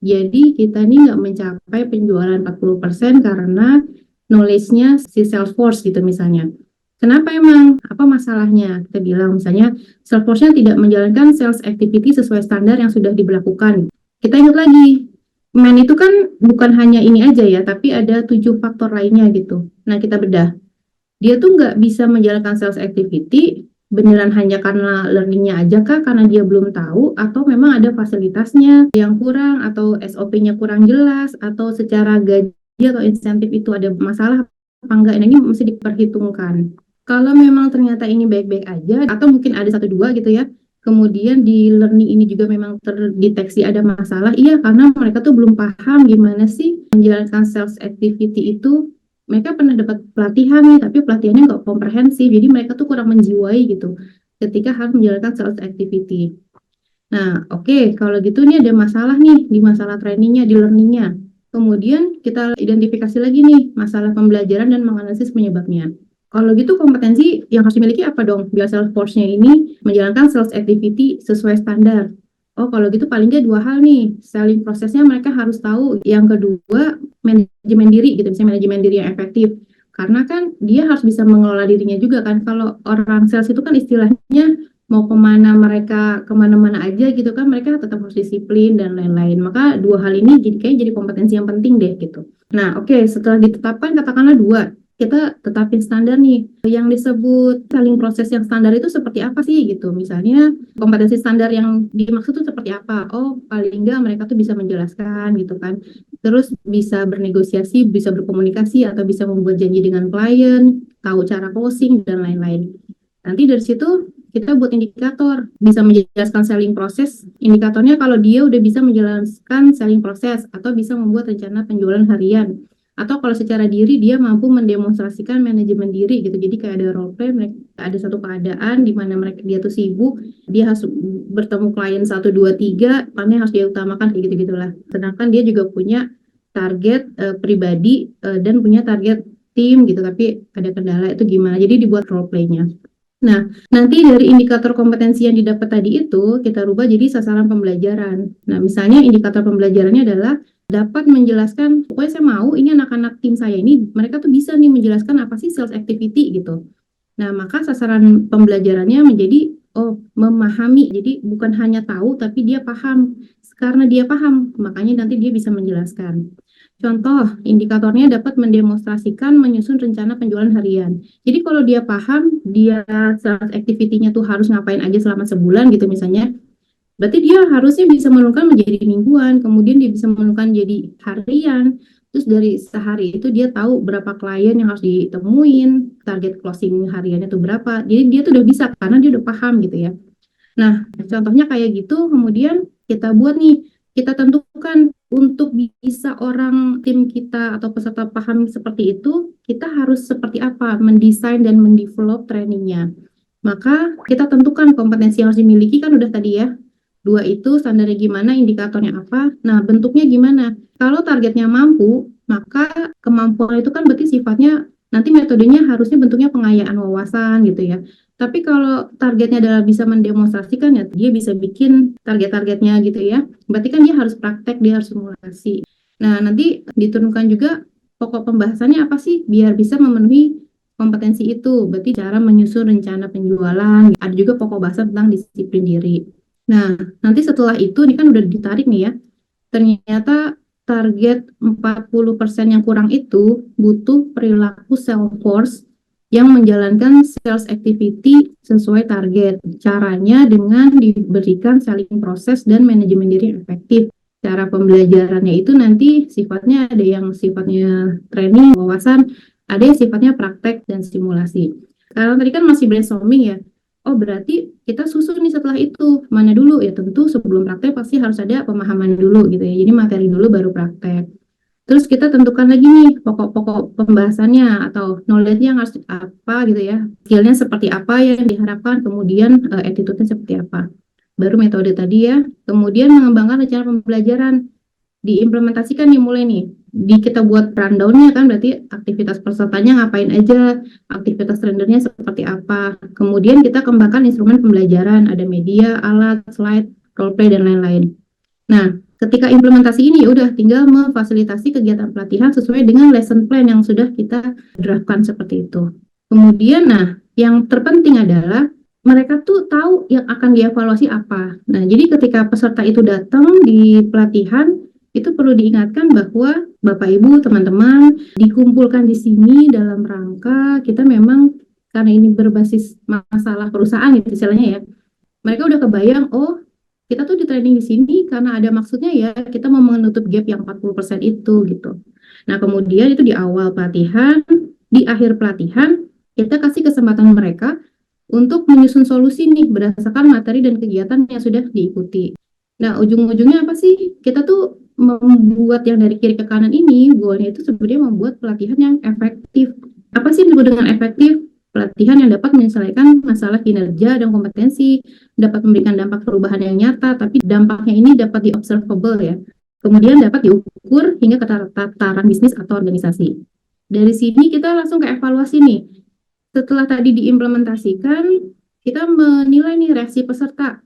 Jadi kita ini nggak mencapai penjualan 40% karena knowledge-nya si Salesforce gitu misalnya. Kenapa emang? Apa masalahnya? Kita bilang misalnya Salesforce-nya tidak menjalankan sales activity sesuai standar yang sudah diberlakukan. Kita ingat lagi, men itu kan bukan hanya ini aja ya, tapi ada 7 faktor lainnya gitu. Nah, kita bedah. Dia tuh nggak bisa menjalankan sales activity beneran hanya karena learningnya aja kah, karena dia belum tahu, atau memang ada fasilitasnya yang kurang, atau SOP-nya kurang jelas, atau secara gaji atau insentif itu ada masalah apa enggak. Nah, ini mesti diperhitungkan. Kalau memang ternyata ini baik-baik aja, atau mungkin ada satu dua gitu ya, kemudian di learning ini juga memang terdeteksi ada masalah, iya karena mereka tuh belum paham gimana sih menjalankan sales activity itu. Mereka pernah dapat pelatihan nih, tapi pelatihannya nggak komprehensif, jadi mereka tuh kurang menjiwai gitu ketika harus menjalankan sales activity. Nah, oke, kalau gitu nih ada masalah nih di masalah trainingnya, di learningnya. Kemudian kita identifikasi lagi nih masalah pembelajaran dan menganalisis penyebabnya. Kalau gitu kompetensi yang harus dimiliki apa dong biar Salesforce-nya ini menjalankan sales activity sesuai standar. Oh, kalau gitu paling nggak dua hal nih. Selling prosesnya mereka harus tahu. Yang kedua, manajemen diri gitu, misalnya manajemen diri yang efektif. Karena kan dia harus bisa mengelola dirinya juga kan. Kalau orang sales itu kan istilahnya mau kemana-mana aja gitu kan, mereka tetap harus disiplin dan lain-lain. Maka dua hal ini jadi kompetensi yang penting deh gitu. Nah, oke, setelah ditetapkan katakanlah dua, kita tetapin standar nih. Yang disebut selling proses yang standar itu seperti apa sih gitu. Misalnya kompetensi standar yang dimaksud itu seperti apa? Oh, paling enggak mereka tuh bisa menjelaskan gitu kan. Terus bisa bernegosiasi, bisa berkomunikasi atau bisa membuat janji dengan klien, tahu cara closing dan lain-lain. Nanti dari situ kita buat indikator, bisa menjelaskan selling proses. Indikatornya kalau dia udah bisa menjelaskan selling proses atau bisa membuat rencana penjualan harian. Atau kalau secara diri dia mampu mendemonstrasikan manajemen diri gitu. Jadi kayak ada role play, ada satu keadaan di mana dia tuh sibuk, dia harus bertemu klien 1, 2, 3, mana harus dia utamakan kayak gitu-gitulah. Sedangkan dia juga punya target pribadi dan punya target tim gitu, tapi ada kendala itu gimana. Jadi dibuat role play-nya. Nah, nanti dari indikator kompetensi yang didapat tadi itu, kita rubah jadi sasaran pembelajaran. Nah, misalnya indikator pembelajarannya adalah dapat menjelaskan, pokoknya saya mau ini anak-anak tim saya ini, mereka tuh bisa nih menjelaskan apa sih sales activity gitu. Nah, maka sasaran pembelajarannya menjadi, oh, memahami. Jadi bukan hanya tahu, tapi dia paham. Karena dia paham, makanya nanti dia bisa menjelaskan. Contoh, indikatornya dapat mendemonstrasikan menyusun rencana penjualan harian. Jadi kalau dia paham, dia sales activity-nya tuh harus ngapain aja selama sebulan gitu misalnya, berarti dia harusnya bisa menurunkan menjadi mingguan, kemudian dia bisa menurunkan jadi harian, terus dari sehari itu dia tahu berapa klien yang harus ditemuin, target closing hariannya tuh berapa, jadi dia tuh udah bisa karena dia udah paham gitu ya. Nah, contohnya kayak gitu, kemudian kita buat nih, kita tentukan untuk bisa orang tim kita atau peserta paham seperti itu, kita harus seperti apa mendesain dan mendevelop trainingnya. Maka kita tentukan kompetensi yang harus dimiliki kan udah tadi ya, Dua itu standarnya gimana, indikatornya apa, nah bentuknya gimana. Kalau targetnya mampu, maka kemampuan itu kan berarti sifatnya nanti metodenya harusnya bentuknya pengayaan wawasan gitu ya. Tapi kalau targetnya adalah bisa mendemonstrasikan ya dia bisa bikin target-targetnya gitu ya. Berarti kan dia harus praktek, dia harus simulasi. Nah, nanti diturunkan juga pokok pembahasannya apa sih biar bisa memenuhi kompetensi itu. Berarti cara menyusun rencana penjualan. Ada juga pokok bahasan tentang disiplin diri. Nah, nanti setelah itu ini kan udah ditarik nih ya. Ternyata target 40% yang kurang itu butuh perilaku self force yang menjalankan sales activity sesuai target. Caranya dengan diberikan saling proses dan manajemen diri yang efektif. Cara pembelajarannya itu nanti sifatnya ada yang sifatnya training, wawasan, ada yang sifatnya praktek dan simulasi. Kalau tadi kan masih brainstorming ya, oh berarti kita susun nih setelah itu, mana dulu ya tentu sebelum praktek pasti harus ada pemahaman dulu gitu ya, jadi materi dulu baru praktek. Terus kita tentukan lagi nih pokok-pokok pembahasannya atau knowledge-nya yang harus apa gitu ya, skill-nya seperti apa yang diharapkan, kemudian attitude-nya seperti apa. Baru metode tadi ya, kemudian mengembangkan rencana pembelajaran, diimplementasikan nih mulai nih. Kita buat rundown-nya kan berarti aktivitas pesertanya ngapain aja, aktivitas trainer-nya seperti apa. Kemudian kita kembangkan instrumen pembelajaran, ada media, alat, slide, role play dan lain-lain. Nah, ketika implementasi ini ya udah tinggal memfasilitasi kegiatan pelatihan sesuai dengan lesson plan yang sudah kita draftkan seperti itu. Kemudian, nah, yang terpenting adalah mereka tuh tahu yang akan dievaluasi apa. Nah, jadi ketika peserta itu datang di pelatihan, itu perlu diingatkan bahwa Bapak Ibu, teman-teman, dikumpulkan di sini dalam rangka kita memang karena ini berbasis masalah perusahaan gitu istilahnya ya. Mereka udah kebayang, oh kita tuh di training di sini karena ada maksudnya ya, kita mau menutup gap yang 40% itu gitu. Nah, kemudian itu di awal pelatihan, di akhir pelatihan, kita kasih kesempatan mereka untuk menyusun solusi nih berdasarkan materi dan kegiatan yang sudah diikuti. Nah, ujung-ujungnya apa sih? Kita tuh membuat yang dari kiri ke kanan ini, goalnya itu sebenarnya membuat pelatihan yang efektif. Apa sih yang disebut dengan efektif? Pelatihan yang dapat menyelesaikan masalah kinerja dan kompetensi, dapat memberikan dampak perubahan yang nyata, tapi dampaknya ini dapat di-observable ya. Kemudian dapat diukur hingga ke tataran bisnis atau organisasi. Dari sini kita langsung ke evaluasi nih. Setelah tadi diimplementasikan, kita menilai nih reaksi peserta.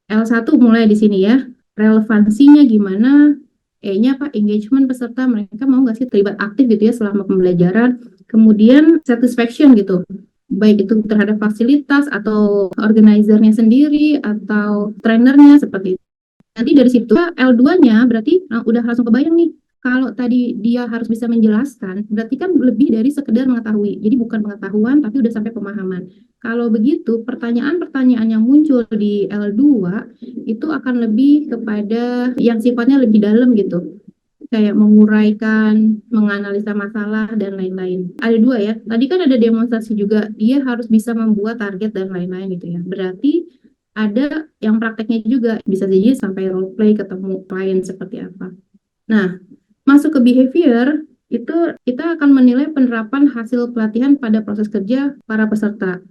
L1 mulai di sini ya. Relevansinya gimana? E-nya apa? Engagement peserta, mereka mau nggak sih terlibat aktif gitu ya selama pembelajaran. Kemudian satisfaction gitu. Baik itu terhadap fasilitas atau organizernya sendiri atau trainernya seperti itu. Nanti dari situ L2-nya berarti udah langsung kebayang nih. Kalau tadi dia harus bisa menjelaskan, berarti kan lebih dari sekedar mengetahui. Jadi bukan pengetahuan, tapi udah sampai pemahaman. Kalau begitu, pertanyaan-pertanyaan yang muncul di L2 itu akan lebih kepada yang sifatnya lebih dalam gitu. Kayak menguraikan, menganalisa masalah, dan lain-lain. Ada dua ya. Tadi kan ada demonstrasi juga, dia harus bisa membuat target dan lain-lain gitu ya. Berarti ada yang prakteknya juga, bisa jadi sampai role play, ketemu klien seperti apa. Nah, masuk ke behavior, itu kita akan menilai penerapan hasil pelatihan pada proses kerja para peserta.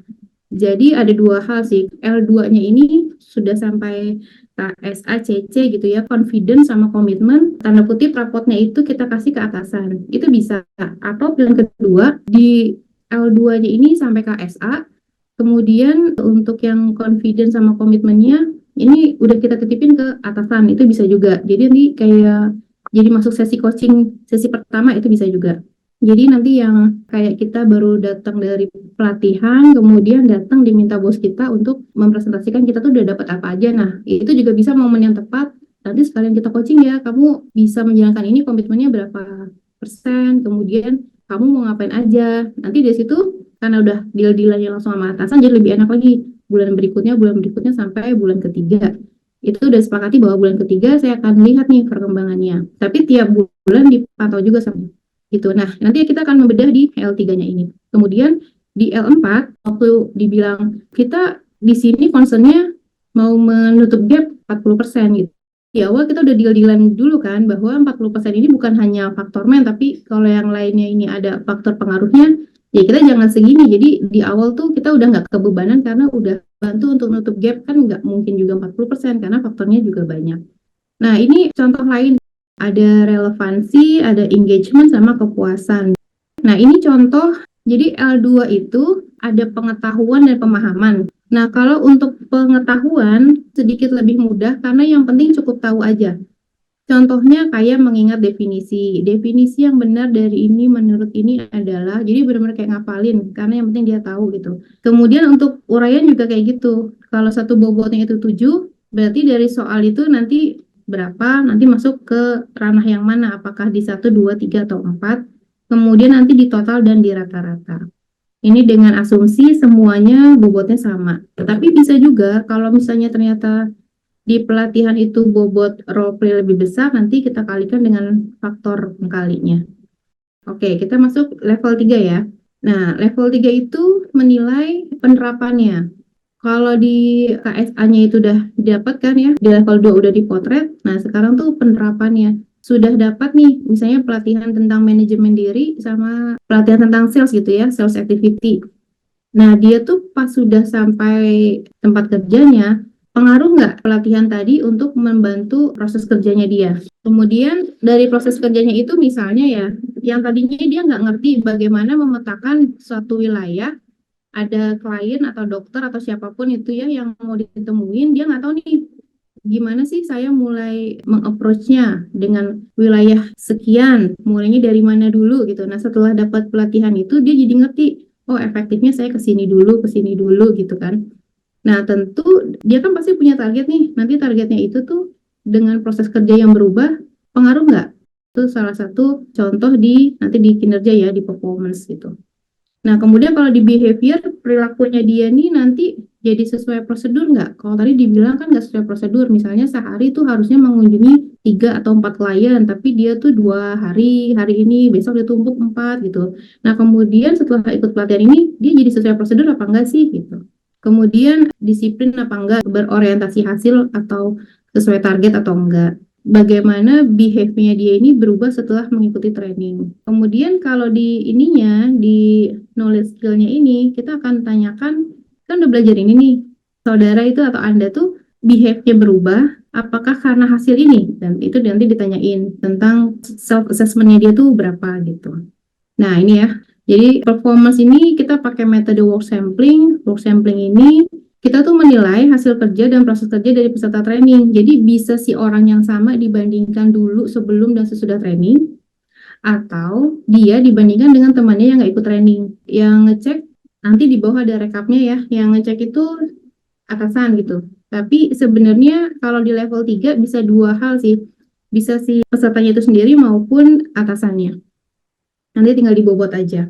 Jadi ada dua hal sih, L2-nya ini sudah sampai KSA, CC gitu ya, confidence sama komitmen, tanda kutip rapotnya itu kita kasih ke atasan, itu bisa. Atau pilihan kedua, di L2-nya ini sampai KSA, kemudian untuk yang confidence sama komitmennya, ini udah kita titipin ke atasan, itu bisa juga. Jadi nanti kayak jadi masuk sesi coaching, sesi pertama itu bisa juga. Jadi nanti yang kayak kita baru datang dari pelatihan, kemudian datang diminta bos kita untuk mempresentasikan kita tuh udah dapat apa aja. Nah, itu juga bisa momen yang tepat. Nanti sekalian kita coaching ya, kamu bisa menjalankan ini komitmennya berapa persen, kemudian kamu mau ngapain aja. Nanti dari situ, karena udah deal-dealannya langsung sama atasan, jadi lebih enak lagi. Bulan berikutnya sampai bulan ketiga. Itu udah sepakati bahwa bulan ketiga saya akan lihat nih perkembangannya. Tapi tiap bulan dipantau juga sama gitu. Nah, nanti kita akan membedah di L3-nya ini. Kemudian di L4 waktu dibilang kita di sini concern-nya mau menutup gap 40% gitu. Di awal kita udah deal-dealan dulu kan bahwa 40% ini bukan hanya faktor men, tapi kalau yang lainnya ini ada faktor pengaruhnya, ya kita jangan segini. Jadi di awal tuh kita udah nggak kebebanan karena udah bantu untuk nutup gap kan nggak mungkin juga 40% karena faktornya juga banyak. Nah, ini contoh lain, ada relevansi, ada engagement sama kepuasan. Nah, ini contoh, jadi L2 itu ada pengetahuan dan pemahaman. Nah, kalau untuk pengetahuan sedikit lebih mudah karena yang penting cukup tahu aja. Contohnya kayak mengingat definisi. Definisi yang benar dari ini menurut ini adalah, jadi benar-benar kayak ngapalin, karena yang penting dia tahu gitu. Kemudian untuk uraian juga kayak gitu. Kalau satu bobotnya itu 7, berarti dari soal itu nanti berapa, nanti masuk ke ranah yang mana, apakah di 1, 2, 3, atau 4. Kemudian nanti di total dan di rata-rata. Ini dengan asumsi semuanya bobotnya sama. Tapi bisa juga kalau misalnya ternyata di pelatihan itu bobot role play lebih besar, nanti kita kalikan dengan faktor pengkalinya. Oke, kita masuk level 3 ya. Nah, level 3 itu menilai penerapannya. Kalau di KSA-nya itu udah didapatkan ya, di level 2 udah dipotret. Nah, sekarang tuh penerapannya. Sudah dapat nih, misalnya pelatihan tentang manajemen diri sama pelatihan tentang sales gitu ya, sales activity. Nah, dia tuh pas sudah sampai tempat kerjanya, pengaruh nggak pelatihan tadi untuk membantu proses kerjanya dia? Kemudian dari proses kerjanya itu misalnya ya, yang tadinya dia nggak ngerti bagaimana memetakan suatu wilayah, ada klien atau dokter atau siapapun itu ya yang mau ditemuin, dia nggak tahu nih gimana sih saya mulai mengapproach-nya dengan wilayah sekian, mulainya dari mana dulu gitu. Nah, setelah dapat pelatihan itu dia jadi ngerti, oh efektifnya saya ke sini dulu gitu kan. Nah, tentu dia kan pasti punya target nih. Nanti targetnya itu tuh dengan proses kerja yang berubah, pengaruh nggak? Itu salah satu contoh di nanti di kinerja ya, di performance gitu. Nah, kemudian kalau di behavior, perilakunya dia nih nanti jadi sesuai prosedur nggak? Kalau tadi dibilang kan nggak sesuai prosedur, misalnya sehari tuh harusnya mengunjungi 3 atau 4 klien, tapi dia tuh 2 hari, hari ini, besok ditumpuk 4 gitu. Nah, kemudian setelah ikut pelatihan ini, dia jadi sesuai prosedur apa enggak sih gitu. Kemudian disiplin apa enggak, berorientasi hasil atau sesuai target atau enggak. Bagaimana behavior-nya dia ini berubah setelah mengikuti training. Kemudian kalau di ininya, di knowledge skill-nya ini, kita akan tanyakan, kan udah belajar ini nih, saudara itu atau Anda tuh behavior-nya berubah, apakah karena hasil ini? Dan itu nanti ditanyain tentang self-assessment-nya dia tuh berapa gitu. Nah ini ya, jadi performance ini kita pakai metode work sampling. Work sampling ini kita tuh menilai hasil kerja dan proses kerja dari peserta training. Jadi bisa si orang yang sama dibandingkan dulu sebelum dan sesudah training, atau dia dibandingkan dengan temannya yang nggak ikut training. Yang ngecek nanti di bawah ada rekapnya ya. Yang ngecek itu atasan gitu. Tapi sebenarnya kalau di level 3 bisa dua hal sih. Bisa si pesertanya itu sendiri maupun atasannya. Nanti tinggal dibobot aja.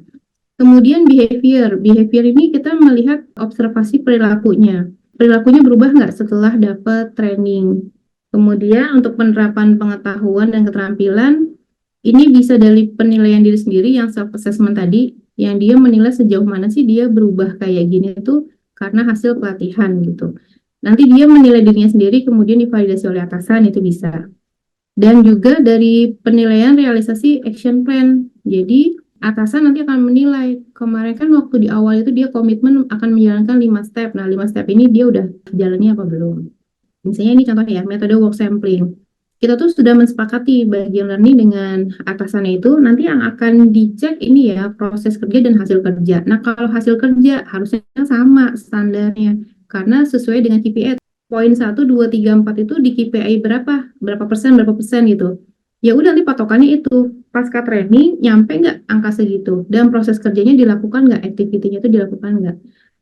Kemudian behavior. Behavior ini kita melihat observasi perilakunya. Perilakunya berubah nggak setelah dapat training. Kemudian untuk penerapan pengetahuan dan keterampilan, ini bisa dari penilaian diri sendiri yang self-assessment tadi, yang dia menilai sejauh mana sih dia berubah kayak gini itu karena hasil pelatihan gitu. Nanti dia menilai dirinya sendiri, kemudian divalidasi oleh atasan, itu bisa. Dan juga dari penilaian realisasi action plan. Jadi atasan nanti akan menilai, kemarin kan waktu di awal itu dia komitmen akan menjalankan 5 step. Nah, 5 step ini dia udah jalannya apa belum. Misalnya ini contohnya ya, metode work sampling. Kita tuh sudah mensepakati bagian learning dengan atasannya itu, nanti yang akan dicek ini ya, proses kerja dan hasil kerja. Nah, kalau hasil kerja harusnya sama standarnya, karena sesuai dengan KPI. Poin 1, 2, 3, 4 itu di KPI berapa persen gitu. Ya udah nanti patokannya itu, pasca training nyampe nggak angka segitu, dan proses kerjanya dilakukan nggak, activity-nya itu dilakukan nggak.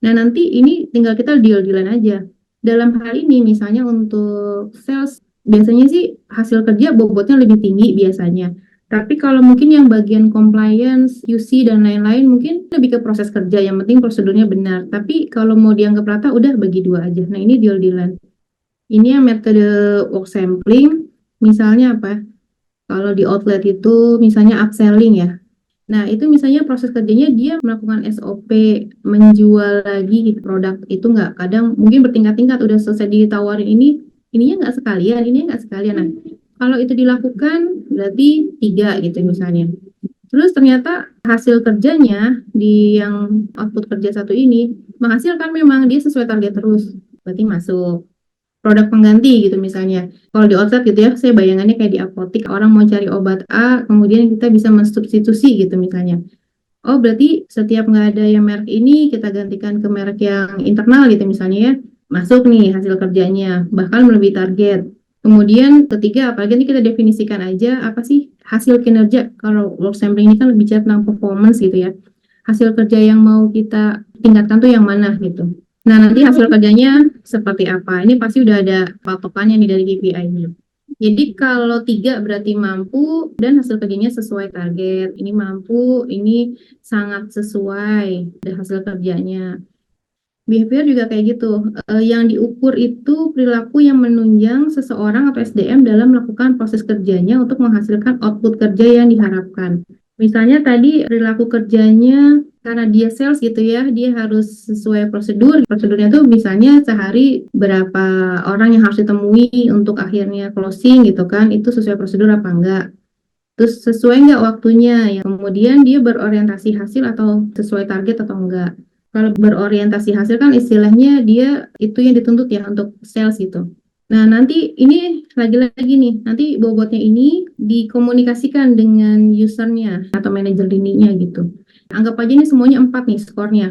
Nah, nanti ini tinggal kita deal-dealan aja. Dalam hal ini misalnya untuk sales, biasanya sih hasil kerja bobotnya lebih tinggi biasanya. Tapi kalau mungkin yang bagian compliance, QC, dan lain-lain mungkin lebih ke proses kerja, yang penting prosedurnya benar. Tapi kalau mau dianggap rata, udah bagi dua aja. Nah, ini deal-dealan. Ini yang metode work sampling, misalnya apa? Kalau di outlet itu misalnya upselling ya. Nah, itu misalnya proses kerjanya dia melakukan SOP, menjual lagi gitu, produk itu nggak. Kadang mungkin bertingkat-tingkat, udah selesai ditawarin ininya nggak sekalian, ininya nggak sekalian. Nah, kalau itu dilakukan berarti 3 gitu misalnya. Terus ternyata hasil kerjanya di yang output kerja satu ini menghasilkan, memang dia sesuai target terus, berarti masuk. Produk pengganti gitu misalnya. Kalau di outlet gitu ya, saya bayangannya kayak di apotik, orang mau cari obat A, kemudian kita bisa mensubstitusi gitu misalnya. Oh, berarti setiap nggak ada yang merek ini, kita gantikan ke merek yang internal gitu misalnya ya. Masuk nih hasil kerjanya, bahkan melebihi target. Kemudian ketiga, apalagi ini kita definisikan aja, apa sih hasil kinerja. Kalau work sampling ini kan bicara tentang performance gitu ya. Hasil kerja yang mau kita tingkatkan tuh yang mana gitu. Nah, nanti hasil kerjanya seperti apa? Ini pasti udah ada patokannya nih dari KPI-nya. Jadi kalau 3 berarti mampu dan hasil kerjanya sesuai target. Ini mampu, ini sangat sesuai dengan hasil kerjanya. Behavior juga kayak gitu. Yang diukur itu perilaku yang menunjang seseorang atau SDM dalam melakukan proses kerjanya untuk menghasilkan output kerja yang diharapkan. Misalnya tadi perilaku kerjanya karena dia sales gitu ya, dia harus sesuai prosedur. Prosedurnya tuh misalnya sehari berapa orang yang harus ditemui untuk akhirnya closing gitu kan, itu sesuai prosedur apa enggak. Terus sesuai enggak waktunya ya. Kemudian dia berorientasi hasil atau sesuai target atau enggak. Kalau berorientasi hasil kan istilahnya dia itu yang dituntut ya untuk sales gitu. Nah, nanti ini lagi-lagi nih, nanti bobotnya ini dikomunikasikan dengan usernya atau manajer lininya gitu. Anggap aja ini semuanya 4 nih skornya.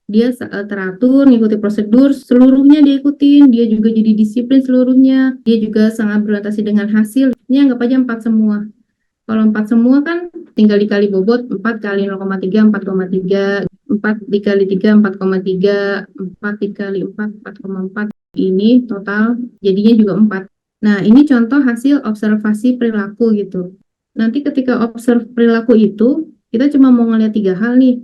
Dia teratur, mengikuti prosedur, seluruhnya dia ikutin, dia juga jadi disiplin seluruhnya, dia juga sangat berorientasi dengan hasil. Ini anggap aja 4 semua. Kalau 4 semua kan tinggal dikali bobot, 4 kali 0,3, 4,3, 4 dikali 3, 4,3, 4 dikali 4, 4,4. Ini total jadinya juga 4. Nah, ini contoh hasil observasi perilaku gitu. Nanti ketika observe perilaku itu, kita cuma mau ngeliat 3 hal nih.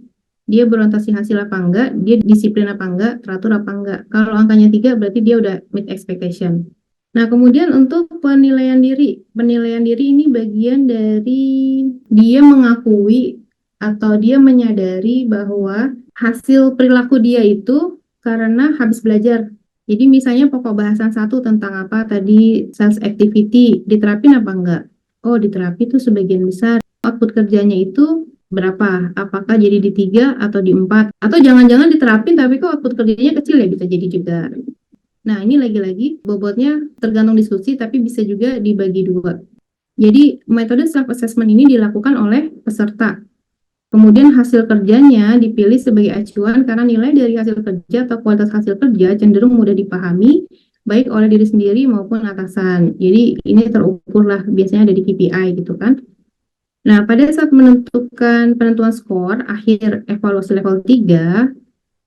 Dia berorientasi hasil apa enggak, dia disiplin apa enggak, teratur apa enggak. Kalau angkanya 3 berarti dia udah meet expectation. Nah, kemudian untuk penilaian diri. Penilaian diri ini bagian dari dia mengakui atau dia menyadari bahwa hasil perilaku dia itu karena habis belajar. Jadi misalnya pokok bahasan 1 tentang apa tadi, sales activity, diterapin apa enggak? Oh, diterapin itu sebagian besar. Output kerjanya itu berapa? Apakah jadi di 3 atau di 4? Atau jangan-jangan diterapin tapi kok output kerjanya kecil ya, bisa jadi juga. Nah, ini lagi-lagi bobotnya tergantung diskusi tapi bisa juga dibagi 2. Jadi metode self-assessment ini dilakukan oleh peserta. Kemudian hasil kerjanya dipilih sebagai acuan karena nilai dari hasil kerja atau kualitas hasil kerja cenderung mudah dipahami baik oleh diri sendiri maupun atasan. Jadi ini terukur lah, biasanya ada di KPI gitu kan. Nah, pada saat menentukan penentuan skor akhir evaluasi level 3,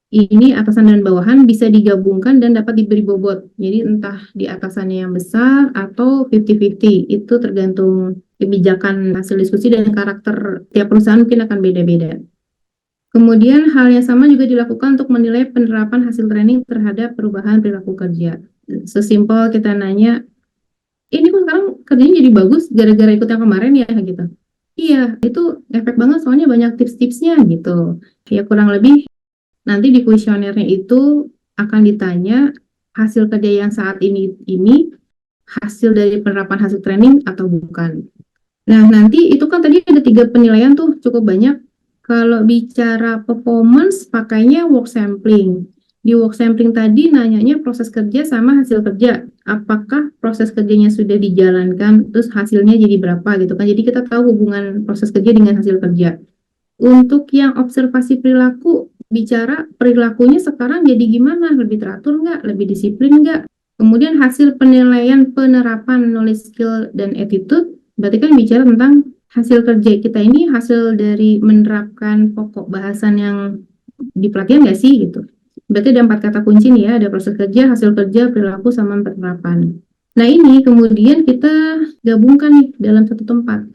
ini atasan dan bawahan bisa digabungkan dan dapat diberi bobot. Jadi entah di atasannya yang besar atau 50-50. Itu tergantung kebijakan hasil diskusi dan karakter tiap perusahaan mungkin akan beda-beda. Kemudian hal yang sama juga dilakukan untuk menilai penerapan hasil training terhadap perubahan perilaku kerja. Sesimpel kita nanya, ini kok sekarang kerjanya jadi bagus gara-gara ikut yang kemarin ya gitu. Iya, itu efek banget soalnya banyak tips-tipsnya gitu. Ya kurang lebih nanti di kuesionernya itu akan ditanya hasil kerja yang saat ini hasil dari penerapan hasil training atau bukan. Nah, nanti itu kan tadi ada 3 penilaian tuh, cukup banyak. Kalau bicara performance, pakainya work sampling. Di work sampling tadi nanyanya proses kerja sama hasil kerja. Apakah proses kerjanya sudah dijalankan, terus hasilnya jadi berapa gitu kan. Jadi kita tahu hubungan proses kerja dengan hasil kerja. Untuk yang observasi perilaku, bicara perilakunya sekarang jadi gimana? Lebih teratur nggak? Lebih disiplin nggak? Kemudian hasil penilaian penerapan knowledge, skill, dan attitude, berarti kan bicara tentang hasil kerja kita ini hasil dari menerapkan pokok bahasan yang di pelatihan nggak sih gitu. Berarti ada 4 kata kunci nih ya, ada proses kerja, hasil kerja, perilaku, sama penerapan. Nah, ini kemudian kita gabungkan nih dalam satu tempat.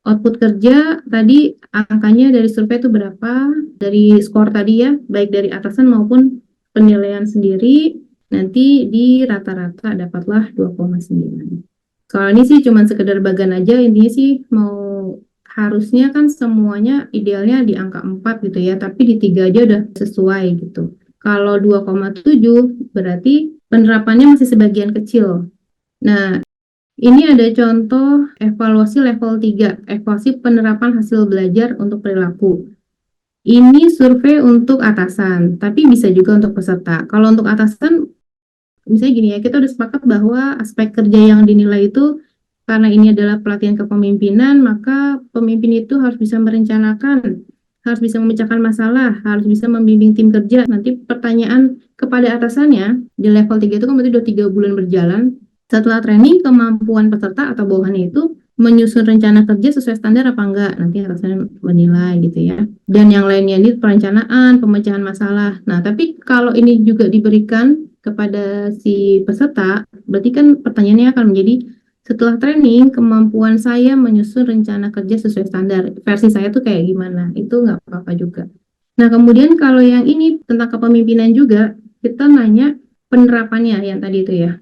Output kerja tadi angkanya dari survei itu berapa, dari skor tadi ya, baik dari atasan maupun penilaian sendiri, nanti di rata-rata dapatlah 2,9. Kalau ini sih cuma sekedar bagan aja, intinya sih mau harusnya kan semuanya idealnya di angka 4 gitu ya, tapi di 3 aja udah sesuai gitu. Kalau 2,7 berarti penerapannya masih sebagian kecil. Nah, Ini ada contoh evaluasi level 3, evaluasi penerapan hasil belajar untuk perilaku. Ini survei untuk atasan, tapi bisa juga untuk peserta. Kalau untuk atasan, misalnya gini ya, kita udah sepakat bahwa aspek kerja yang dinilai itu karena ini adalah pelatihan kepemimpinan, maka pemimpin itu harus bisa merencanakan, harus bisa memecahkan masalah, harus bisa membimbing tim kerja. Nanti pertanyaan kepada atasannya di level 3 itu kan berarti udah 3 bulan berjalan. Setelah training, kemampuan peserta atau bawahannya itu menyusun rencana kerja sesuai standar apa enggak. Nanti atasannya menilai gitu ya. Dan yang lainnya ini perencanaan, pemecahan masalah. Nah, tapi kalau ini juga diberikan kepada si peserta, berarti kan pertanyaannya akan menjadi setelah training, kemampuan saya menyusun rencana kerja sesuai standar. Versi saya tuh kayak gimana? Itu nggak apa-apa juga. Nah, kemudian kalau yang ini tentang kepemimpinan juga, kita nanya penerapannya yang tadi itu ya.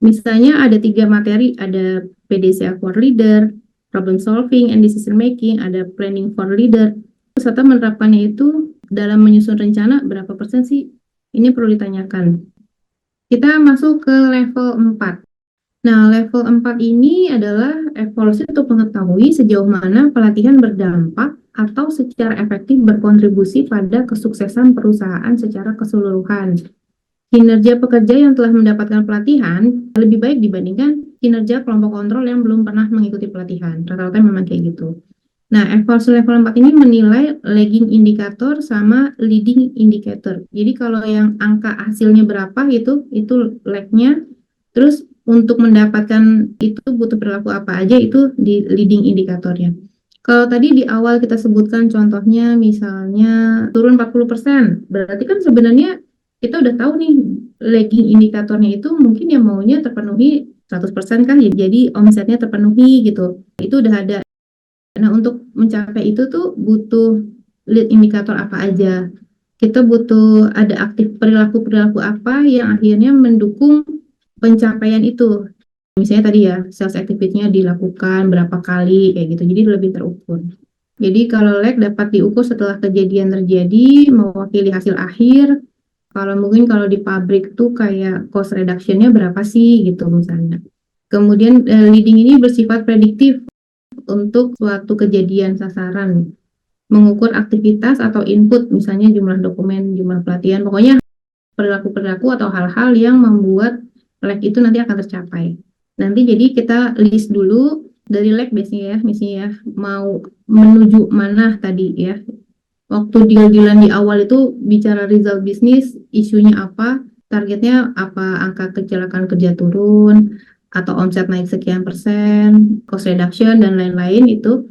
Misalnya ada 3 materi, ada PDCA for Leader, Problem Solving and Decision Making, ada Planning for Leader. Peserta menerapkannya itu dalam menyusun rencana berapa persen sih? Ini perlu ditanyakan. Kita masuk ke level 4. Nah, level 4 ini adalah evaluasi untuk mengetahui sejauh mana pelatihan berdampak atau secara efektif berkontribusi pada kesuksesan perusahaan secara keseluruhan. Kinerja pekerja yang telah mendapatkan pelatihan lebih baik dibandingkan kinerja kelompok kontrol yang belum pernah mengikuti pelatihan. Rata-rata memang kayak gitu. Nah, evaluasi level 4 ini menilai lagging indikator sama leading indicator. Jadi kalau yang angka hasilnya berapa itu lag-nya. Terus untuk mendapatkan itu butuh perilaku apa aja itu di leading indikatornya. Kalau tadi di awal kita sebutkan contohnya misalnya turun 40%, berarti kan sebenarnya kita udah tahu nih lagging indikatornya itu mungkin yang maunya terpenuhi 100% kan, jadi omsetnya terpenuhi gitu. Itu udah ada. Nah, untuk mencapai itu tuh butuh lead indikator apa aja. Kita butuh ada aktif perilaku-perilaku apa yang akhirnya mendukung pencapaian itu. Misalnya tadi ya, sales activity-nya dilakukan berapa kali, kayak gitu. Jadi lebih terukur. Jadi kalau lag dapat diukur setelah kejadian terjadi, mewakili hasil akhir. Kalau mungkin kalau di pabrik tuh kayak cost reduction-nya berapa sih gitu misalnya. Kemudian leading ini bersifat prediktif untuk suatu kejadian sasaran, mengukur aktivitas atau input, misalnya jumlah dokumen, jumlah pelatihan, pokoknya perilaku-perilaku atau hal-hal yang membuat lag itu nanti akan tercapai. Nanti jadi kita list dulu dari lag biasanya ya, misalnya ya, mau menuju mana tadi ya. Waktu deal-dealan di awal itu bicara result bisnis, isunya apa, targetnya apa, angka kecelakaan kerja turun, atau omset naik sekian persen, cost reduction, dan lain-lain itu.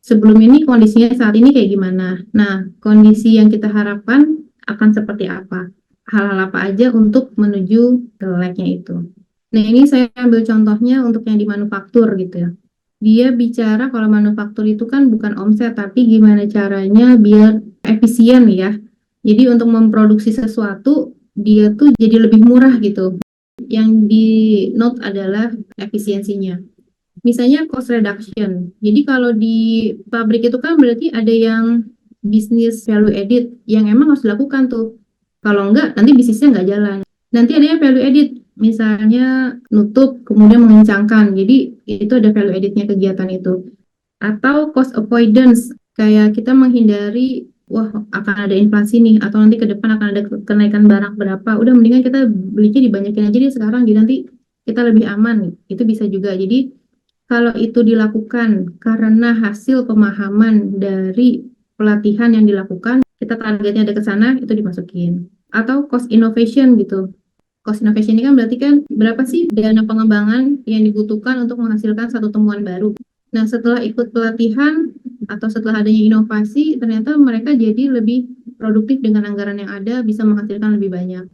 Sebelum ini kondisinya saat ini kayak gimana? Nah, kondisi yang kita harapkan akan seperti apa? Hal-hal apa aja untuk menuju ke lag-nya itu. Nah, ini saya ambil contohnya untuk yang di manufaktur gitu ya. Dia bicara kalau manufaktur itu kan bukan omset, tapi gimana caranya biar efisien ya. Jadi untuk memproduksi sesuatu, dia tuh jadi lebih murah gitu. Yang di note adalah efisiensinya. Misalnya cost reduction. Jadi kalau di pabrik itu kan berarti ada yang bisnis value added yang emang harus dilakukan tuh. Kalau enggak, nanti bisnisnya nggak jalan. Nanti ada yang value added, misalnya nutup kemudian mengencangkan. Jadi itu ada value added-nya kegiatan itu. Atau cost avoidance, kayak kita menghindari, wah akan ada inflasi nih, atau nanti ke depan akan ada kenaikan barang berapa. Udah mendingan kita belinya dibanyakin aja deh sekarang, jadi nanti kita lebih aman. Itu bisa juga. Jadi kalau itu dilakukan karena hasil pemahaman dari pelatihan yang dilakukan, kita targetnya ada ke sana, itu dimasukin. Atau cost innovation gitu. Cost innovation ini kan berarti kan berapa sih dana pengembangan yang dibutuhkan untuk menghasilkan satu temuan baru. Nah, setelah ikut pelatihan atau setelah adanya inovasi, ternyata mereka jadi lebih produktif dengan anggaran yang ada, bisa menghasilkan lebih banyak.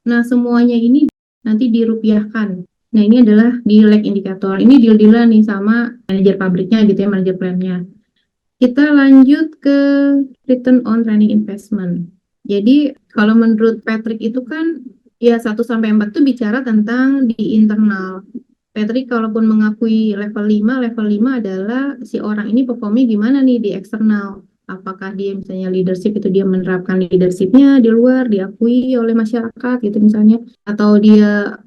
Nah, semuanya ini nanti dirupiahkan. Nah, ini adalah di lag indikator. Ini deal-dealan nih sama manajer pabriknya gitu ya, manajer plan-nya. Kita lanjut ke return on training investment. Jadi, kalau menurut Patrick itu kan ya 1 sampai 4 itu bicara tentang di internal. Patrick kalaupun mengakui level 5 adalah si orang ini performnya gimana nih di eksternal. Apakah dia misalnya leadership itu dia menerapkan leadershipnya di luar, diakui oleh masyarakat gitu misalnya. Atau dia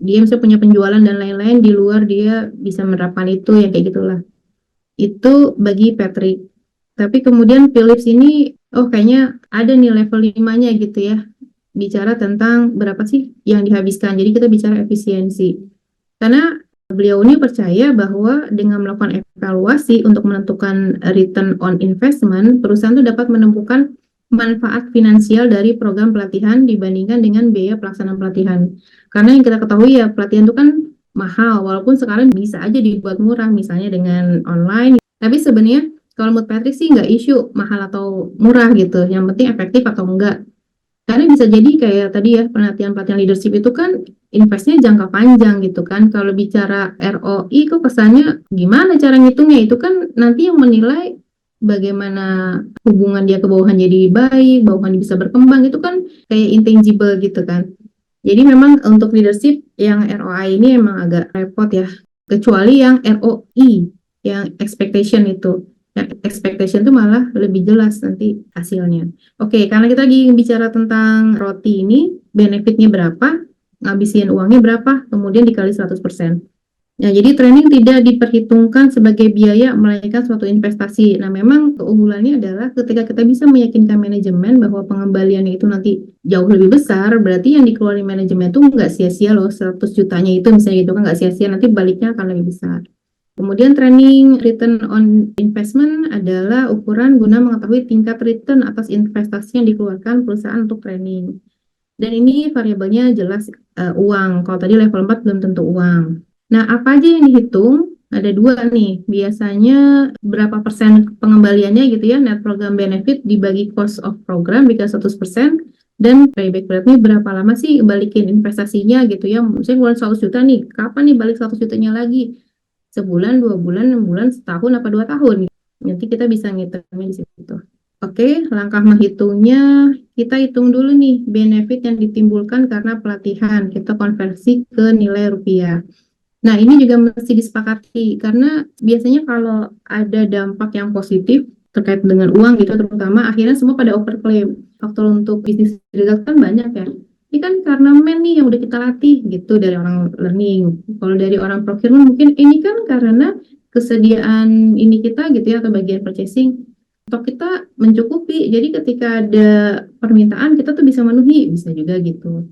dia misalnya punya penjualan dan lain-lain di luar, dia bisa menerapkan itu ya kayak gitulah. Itu bagi Patrick. Tapi kemudian Philips ini, oh kayaknya ada nih level 5-nya gitu ya. Bicara tentang berapa sih yang dihabiskan. Jadi kita bicara efisiensi. Karena beliau ini percaya bahwa dengan melakukan evaluasi untuk menentukan return on investment, perusahaan itu dapat menemukan manfaat finansial dari program pelatihan dibandingkan dengan biaya pelaksanaan pelatihan. Karena yang kita ketahui ya, pelatihan itu kan mahal, walaupun sekarang bisa aja dibuat murah, misalnya dengan online. Tapi sebenarnya kalau menurut Patrick sih nggak isu mahal atau murah gitu, yang penting efektif atau enggak. Karena bisa jadi kayak tadi ya, pelatihan-pelatihan leadership itu kan investnya jangka panjang gitu kan. Kalau bicara ROI kok kesannya gimana cara ngitungnya, itu kan nanti yang menilai bagaimana hubungan dia ke bawahan jadi baik, bawahan bisa berkembang, itu kan kayak intangible gitu kan. Jadi memang untuk leadership yang ROI ini emang agak repot ya. Kecuali yang ROI, yang expectation itu. Yang expectation itu malah lebih jelas nanti hasilnya. Oke, karena kita lagi bicara tentang roti ini, benefitnya berapa, ngabisin uangnya berapa, kemudian dikali 100%. Nah, jadi training tidak diperhitungkan sebagai biaya, melainkan suatu investasi. Nah, memang keunggulannya adalah ketika kita bisa meyakinkan manajemen bahwa pengembaliannya itu nanti jauh lebih besar, berarti yang dikeluarin manajemen itu nggak sia-sia loh, 100 jutanya itu misalnya gitu kan, nggak sia-sia, nanti baliknya akan lebih besar. Kemudian training return on investment adalah ukuran guna mengetahui tingkat return atas investasi yang dikeluarkan perusahaan untuk training. Dan ini variabelnya jelas uang. Kalau tadi level 4 belum tentu uang. Nah, apa aja yang dihitung? Ada dua nih. Biasanya berapa persen pengembaliannya gitu ya, net program benefit dibagi cost of program dikali 100%, dan payback periodnya berapa lama sih balikin investasinya gitu ya. Misalnya keluarin 100 juta nih, kapan nih balik 100 jutanya lagi? Sebulan, 2 bulan, 6 bulan, setahun, apa 2 tahun? Nanti kita bisa ngitungin di situ. Oke, langkah menghitungnya, kita hitung dulu nih benefit yang ditimbulkan karena pelatihan. Kita konversi ke nilai rupiah. Nah, ini juga mesti disepakati karena biasanya kalau ada dampak yang positif terkait dengan uang gitu, terutama akhirnya semua pada overclaim. Faktor untuk bisnis result kan banyak ya. Ini kan karena nih yang udah kita latih gitu dari orang learning. Kalau dari orang procurement mungkin ini kan karena kesediaan ini kita gitu ya, atau bagian purchasing, stok kita mencukupi. Jadi ketika ada permintaan kita tuh bisa memenuhi, bisa juga gitu.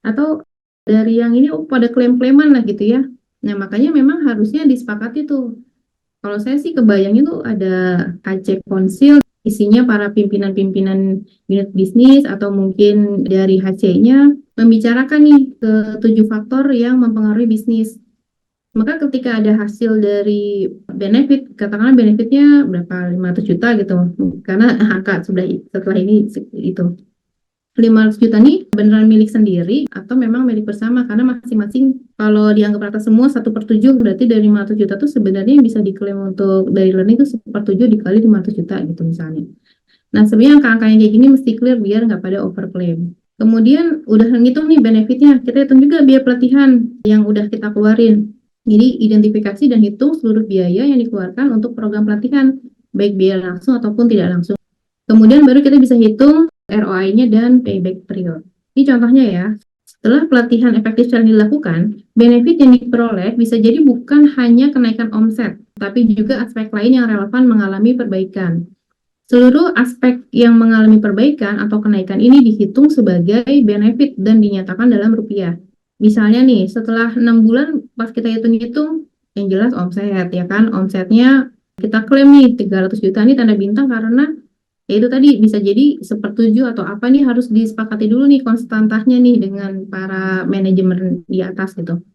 Atau dari yang ini pada klaim-klaiman lah gitu ya. Nah, makanya memang harusnya disepakati tuh. Kalau saya sih kebayangnya tuh ada HC Konsil, isinya para pimpinan-pimpinan unit bisnis atau mungkin dari HC-nya membicarakan nih ke 7 faktor yang mempengaruhi bisnis. Maka ketika ada hasil dari benefit, katakanlah benefitnya berapa, 500 juta gitu, karena angka setelah ini itu. 500 juta nih beneran milik sendiri atau memang milik bersama, karena masing-masing kalau dianggap rata semua 1/7, berarti dari 500 juta tuh sebenarnya yang bisa diklaim untuk dari learning itu 1/7 dikali 500 juta gitu misalnya. Nah, sebenarnya angka-angka yang kayak gini mesti clear biar nggak pada overclaim. Kemudian udah ngitung nih benefitnya, kita hitung juga biaya pelatihan yang udah kita keluarin. Jadi identifikasi dan hitung seluruh biaya yang dikeluarkan untuk program pelatihan, baik biaya langsung ataupun tidak langsung. Kemudian baru kita bisa hitung ROI-nya dan payback period. Ini contohnya ya, setelah pelatihan efektif secara dilakukan, benefit yang diperoleh bisa jadi bukan hanya kenaikan omset, tapi juga aspek lain yang relevan mengalami perbaikan. Seluruh aspek yang mengalami perbaikan atau kenaikan ini dihitung sebagai benefit dan dinyatakan dalam rupiah. Misalnya nih, setelah 6 bulan pas kita hitung-hitung, yang jelas omset ya kan, omsetnya kita klaim nih 300 juta nih tanda bintang karena ya itu tadi bisa jadi 1/7 atau apa nih harus disepakati dulu nih konstantahnya nih dengan para manajemen di atas gitu.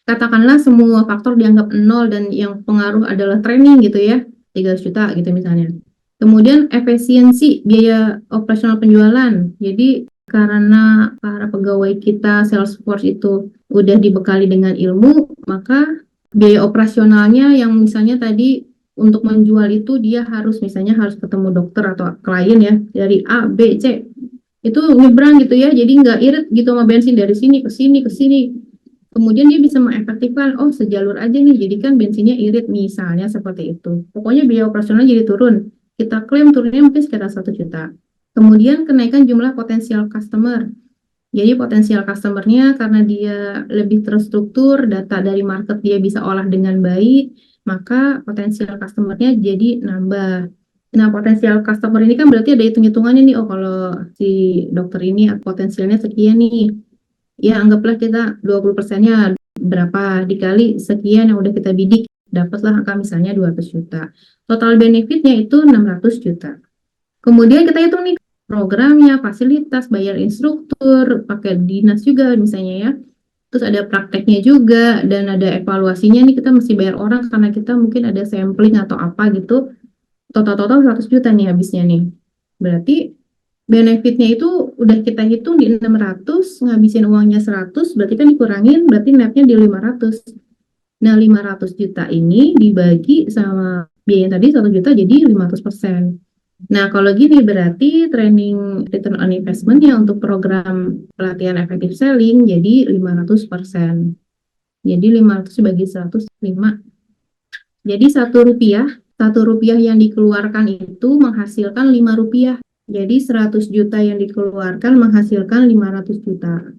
Katakanlah semua faktor dianggap nol dan yang pengaruh adalah training gitu ya, 300 juta gitu misalnya. Kemudian efisiensi biaya operasional penjualan. Jadi karena para pegawai kita sales force itu udah dibekali dengan ilmu, maka biaya operasionalnya yang misalnya tadi untuk menjual itu dia harus misalnya harus ketemu dokter atau klien ya dari A, B, C. Itu nyebrang gitu ya, jadi nggak irit gitu sama bensin dari sini ke sini ke sini. Kemudian dia bisa mengefektifkan, oh sejalur aja nih, jadi kan bensinnya irit misalnya seperti itu. Pokoknya biaya operasional jadi turun. Kita klaim turunnya mungkin sekitar 1 juta. Kemudian kenaikan jumlah potensial customer. Jadi potensial customer-nya karena dia lebih terstruktur, data dari market dia bisa olah dengan baik, maka potensial customer-nya jadi nambah. Nah, potensial customer ini kan berarti ada hitung-hitungannya nih, oh kalau si dokter ini potensialnya sekian nih. Ya, anggaplah kita 20%-nya berapa dikali sekian yang udah kita bidik, dapatlah angka misalnya 200 juta. Total benefitnya itu 600 juta. Kemudian kita hitung nih programnya, fasilitas, bayar instruktur, pakai dinas juga misalnya ya. Terus ada prakteknya juga dan ada evaluasinya nih, kita mesti bayar orang karena kita mungkin ada sampling atau apa gitu. Total-total 100 juta nih habisnya nih. Berarti benefitnya itu udah kita hitung di 600, ngabisin uangnya 100, berarti kan dikurangin, berarti netnya di 500. Nah, 500 juta ini dibagi sama biaya tadi 1 juta jadi 500%. Nah, kalau gini berarti training return on investment-nya untuk program pelatihan effective selling jadi 500%. Jadi 500 bagi 105. Jadi satu rupiah yang dikeluarkan itu menghasilkan 5 rupiah. Jadi 100 juta yang dikeluarkan menghasilkan 500 juta.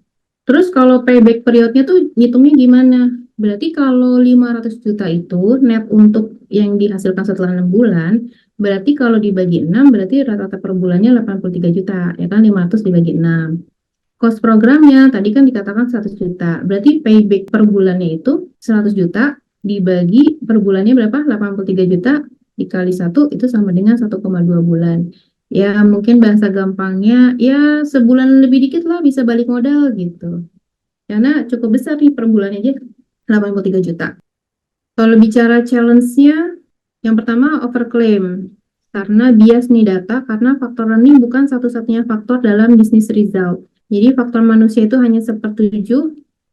Terus kalau payback periodnya tuh ngitungnya gimana? Berarti kalau 500 juta itu net untuk yang dihasilkan setelah 6 bulan, berarti kalau dibagi 6 berarti rata-rata per bulannya 83 juta, ya kan 500 dibagi 6. Cost programnya tadi kan dikatakan 100 juta, berarti payback per bulannya itu 100 juta dibagi per bulannya berapa? 83 juta dikali 1 itu sama dengan 1,2 bulan. Ya mungkin bahasa gampangnya ya sebulan lebih dikit lah bisa balik modal gitu. Karena cukup besar nih per bulannya aja 83 juta. Kalau bicara challenge-nya, yang pertama overclaim. Karena bias nih data, karena faktor learning bukan satu-satunya faktor dalam bisnis result. Jadi faktor manusia itu hanya sepertujuh,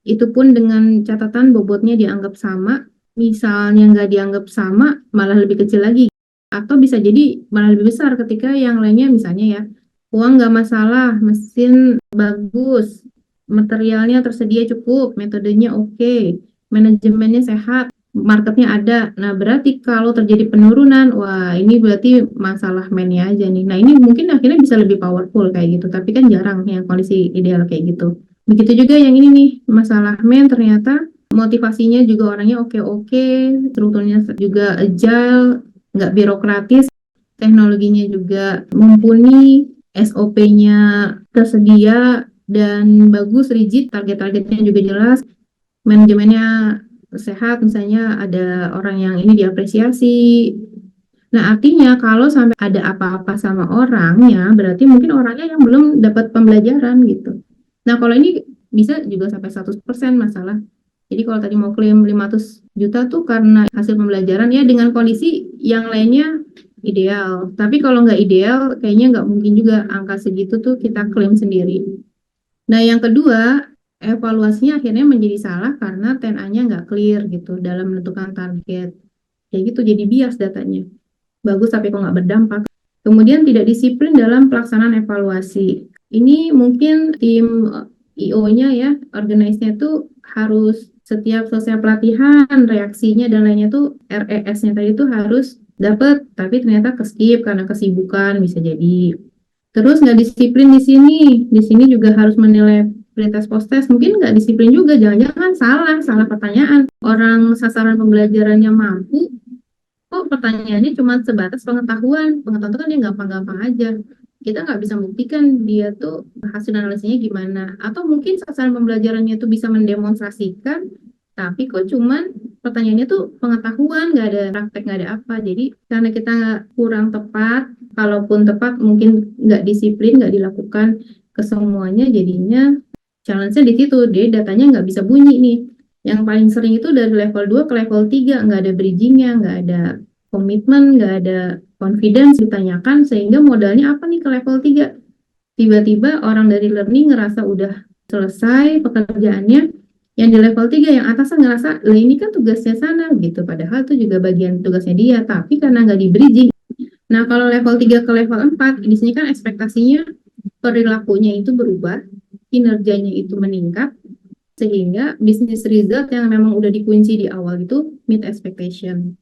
itu pun dengan catatan bobotnya dianggap sama. Misalnya nggak dianggap sama, malah lebih kecil lagi. Atau bisa jadi malah lebih besar ketika yang lainnya misalnya ya, uang nggak masalah, mesin bagus, materialnya tersedia cukup, metodenya oke, manajemennya sehat, marketnya ada. Nah, berarti kalau terjadi penurunan, wah ini berarti masalah man-nya aja nih. Nah, ini mungkin akhirnya bisa lebih powerful kayak gitu, tapi kan jarang yang kondisi ideal kayak gitu. Begitu juga yang ini nih, masalah man ternyata motivasinya juga orangnya oke-oke, strukturnya juga agile, nggak birokratis, teknologinya juga mumpuni, SOP-nya tersedia dan bagus, rigid, target-targetnya juga jelas, manajemennya sehat, misalnya ada orang yang ini diapresiasi. Nah, artinya kalau sampai ada apa-apa sama orangnya, berarti mungkin orangnya yang belum dapat pembelajaran gitu. Nah, kalau ini bisa juga sampai 100% masalah. Jadi kalau tadi mau klaim 500 juta tuh karena hasil pembelajaran ya dengan kondisi yang lainnya ideal. Tapi kalau nggak ideal, kayaknya nggak mungkin juga angka segitu tuh kita klaim sendiri. Nah, yang kedua, evaluasinya akhirnya menjadi salah karena 10A-nya nggak clear gitu dalam menentukan target. Kayak gitu, jadi bias datanya. Bagus tapi kok nggak berdampak. Kemudian tidak disiplin dalam pelaksanaan evaluasi. Ini mungkin tim IO-nya ya, organize-nya tuh harus setiap selesai pelatihan, reaksinya dan lainnya tuh RES-nya tadi tuh harus dapat, tapi ternyata keskip karena kesibukan bisa jadi. Terus nggak disiplin di sini juga harus menilai pretest post-test, mungkin nggak disiplin juga, jangan-jangan salah pertanyaan. Orang sasaran pembelajarannya mampu, kok pertanyaannya cuma sebatas pengetahuan itu kan dia gampang-gampang aja. Kita nggak bisa membuktikan dia tuh hasil analisanya gimana. Atau mungkin sasaran pembelajarannya tuh bisa mendemonstrasikan, tapi kok cuman pertanyaannya tuh pengetahuan, nggak ada praktek, nggak ada apa. Jadi karena kita kurang tepat, kalaupun tepat mungkin nggak disiplin, nggak dilakukan ke semuanya, jadinya challenge-nya di situ, dia datanya nggak bisa bunyi nih. Yang paling sering itu dari level 2 ke level 3, nggak ada bridging-nya, nggak ada komitmen, nggak ada confidence ditanyakan, sehingga modalnya apa nih ke level 3? Tiba-tiba orang dari learning ngerasa udah selesai pekerjaannya, yang di level 3 yang atasnya ngerasa, lah ini kan tugasnya sana gitu, padahal itu juga bagian tugasnya dia, tapi karena nggak di bridging. Nah, kalau level 3 ke level 4, di sini kan ekspektasinya perilakunya itu berubah, kinerjanya itu meningkat, sehingga bisnis result yang memang udah dikunci di awal itu meet expectation.